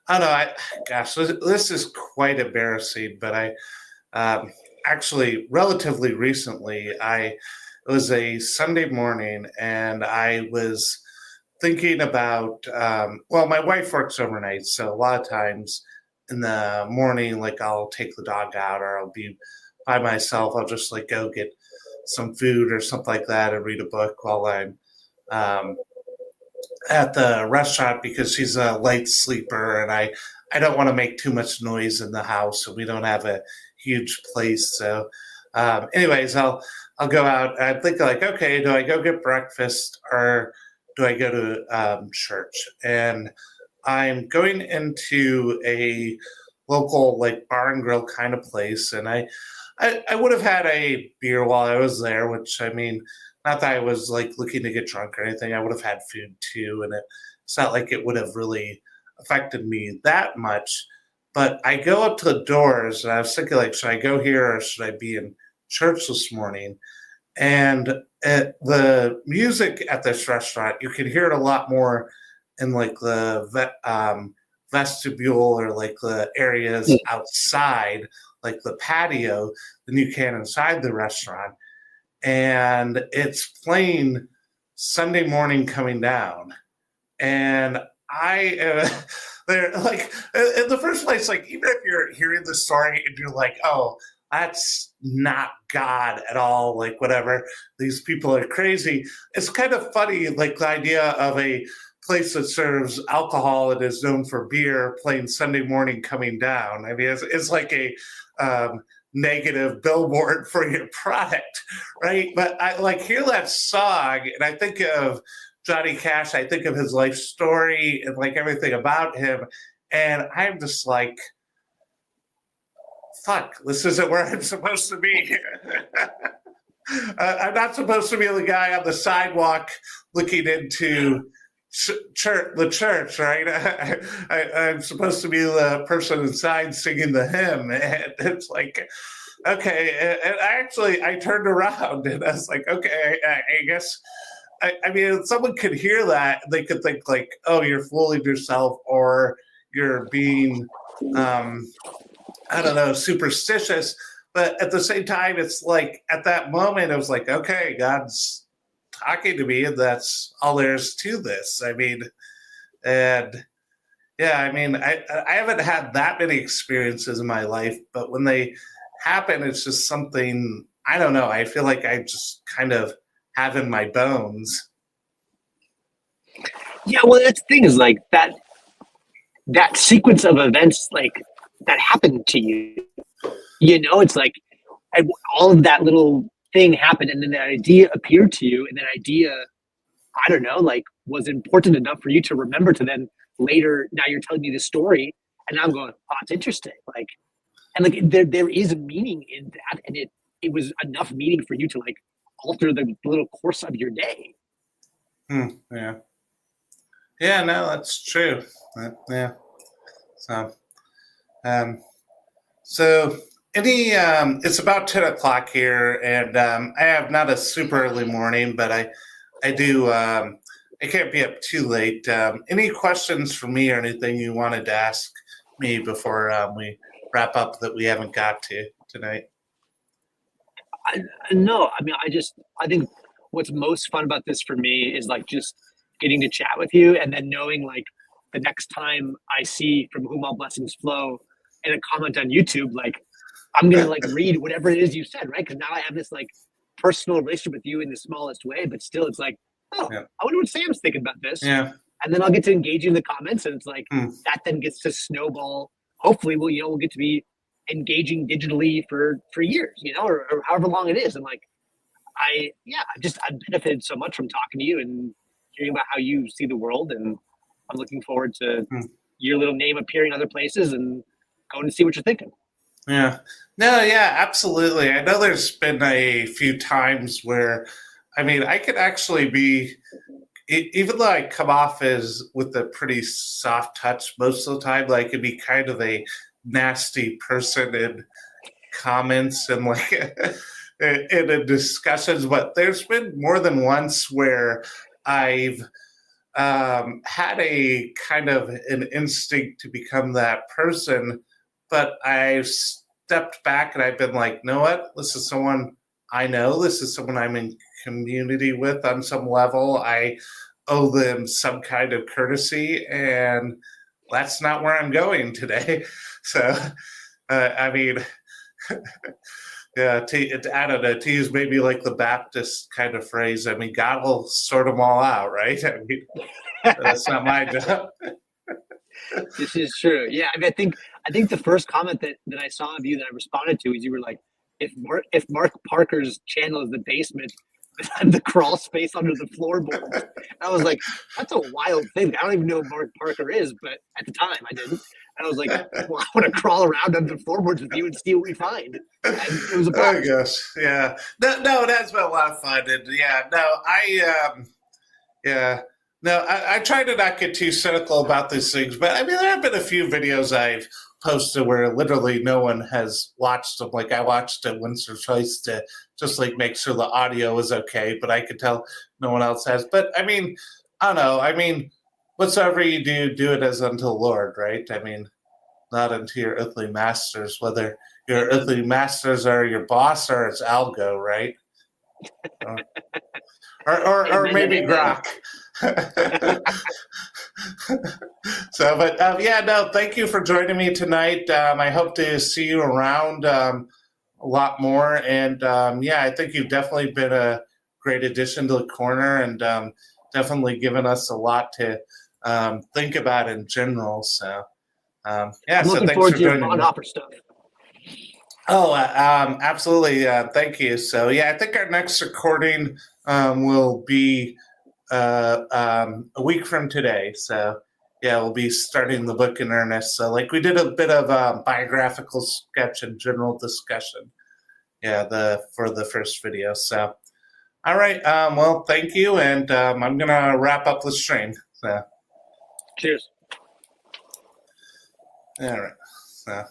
I don't know. Gosh, this is quite embarrassing, but I actually relatively recently, it was a Sunday morning, and I was thinking about. Well, my wife works overnight, so a lot of times in the morning, like I'll take the dog out, or I'll be by myself. I'll just like go get some food or something like that, and read a book while I'm um, at the restaurant because she's a light sleeper, and I don't want to make too much noise in the house, and we don't have a huge place. So, anyways, I'll go out. I'm thinking like, okay, do I go get breakfast or do I go to church? And I'm going into a local like bar and grill kind of place, and I would have had a beer while I was there, which I mean, not that I was like looking to get drunk or anything. I would have had food too, and it's not like it would have really affected me that much. But I go up to the doors, and I was thinking like, should I go here or should I be in church this morning? And the music at this restaurant, you can hear it a lot more in like the vestibule or like the areas outside, like the patio, than you can inside the restaurant. And it's playing Sunday Morning Coming Down. And I they're like in the first place, like even if you're hearing the story and you're like, oh, that's not God at all, like whatever, these people are crazy. It's kind of funny, like the idea of a place that serves alcohol and is known for beer playing Sunday Morning Coming Down. I mean, it's like a negative billboard for your product, right? But I like hear that song and I think of Johnny Cash, I think of his life story and like everything about him. And I'm just like, fuck, this isn't where I'm supposed to be. I'm not supposed to be the guy on the sidewalk looking into the church, right? I'm supposed to be the person inside singing the hymn. And it's like, okay. And I turned around and I was like, okay, I guess. I mean, if someone could hear that, they could think like, "Oh, you're fooling yourself," or "You're being, I don't know, superstitious." But at the same time, it's like at that moment, it was like, "Okay, God's talking to me, and that's all there is to this." I mean, and yeah, I mean, I haven't had that many experiences in my life, but when they happen, it's just something I don't know. I feel like I just kind of have in my bones. Yeah, well, that's the thing is like that sequence of events like that happened to you. You know, it's like all of that little thing happened, and then that idea appeared to you, and that idea, I don't know, like was important enough for you to remember to then later. Now you're telling me the story, and I'm going, oh, it's interesting. Like, and like there is a meaning in that, and it was enough meaning for you to like alter the little course of your day. Yeah. Yeah, no, that's true. Yeah. So, so any, it's about 10 o'clock here, and I have not a super early morning, but I do, I can't be up too late. Any questions for me or anything you wanted to ask me before we wrap up that we haven't got to tonight? No, I mean, I think what's most fun about this for me is like just getting to chat with you and then knowing like the next time I see From Whom All Blessings Flow in a comment on YouTube, like I'm gonna like read whatever it is you said, right? Because now I have this like personal relationship with you in the smallest way, but still it's like, oh, Yeah. I wonder what Sam's thinking about this. Yeah. And then I'll get to engage you in the comments, and it's like Mm. that then gets to snowball. Hopefully, we'll get to be engaging digitally for years, or however long it is. And like I benefited so much from talking to you and hearing about how you see the world, and I'm looking forward to your little name appearing other places and going to see what you're thinking. Yeah. No, yeah, absolutely. I know there's been a few times where, I mean, I could actually be, even though I come off as with a pretty soft touch most of the time, like I could be kind of a nasty person in comments and like in discussions. But there's been more than once where I've had a kind of an instinct to become that person, but I've stepped back and I've been like, you know what? This is someone I know. This is someone I'm in community with on some level. I owe them some kind of courtesy, and that's not where I'm going today. So, I mean, yeah, I don't know, to use maybe like the Baptist kind of phrase, I mean, God will sort them all out, right? I mean, That's not my job. This is true. Yeah, I mean, I think the first comment that I saw of you that I responded to is you were like, if Mark Parker's channel is the basement, I'm the crawl space under the floorboards. And I was like, that's a wild thing. I don't even know who Mark Parker is, but at the time I didn't. And I was like, well, I want to crawl around under the floorboards with you and see what we find. And it was a blast. Oh gosh, yeah. No, it has been a lot of fun, and I try to not get too cynical about these things, but I mean, there have been a few videos I've posted where literally no one has watched them. Like I watched it once or twice to just like make sure the audio is okay, but I could tell no one else has. But I mean, I don't know. I mean, whatsoever you do, do it as unto the Lord, right? I mean, not unto your earthly masters, whether your earthly masters are your boss or it's Algo, right? Or maybe Grok. So, but thank you for joining me tonight. I hope to see you around a lot more. And I think you've definitely been a great addition to the corner, and definitely given us a lot to think about in general. So, I'm so looking thanks forward for to your joining me. Bonhoeffer stuff. Oh, absolutely. Thank you. So, I think our next recording will be a week from today. So, we'll be starting the book in earnest. So, like we did a bit of biographical sketch and general discussion. For the first video. So, all right. Well, thank you, and I'm gonna wrap up the stream. So, Cheers. all right. So.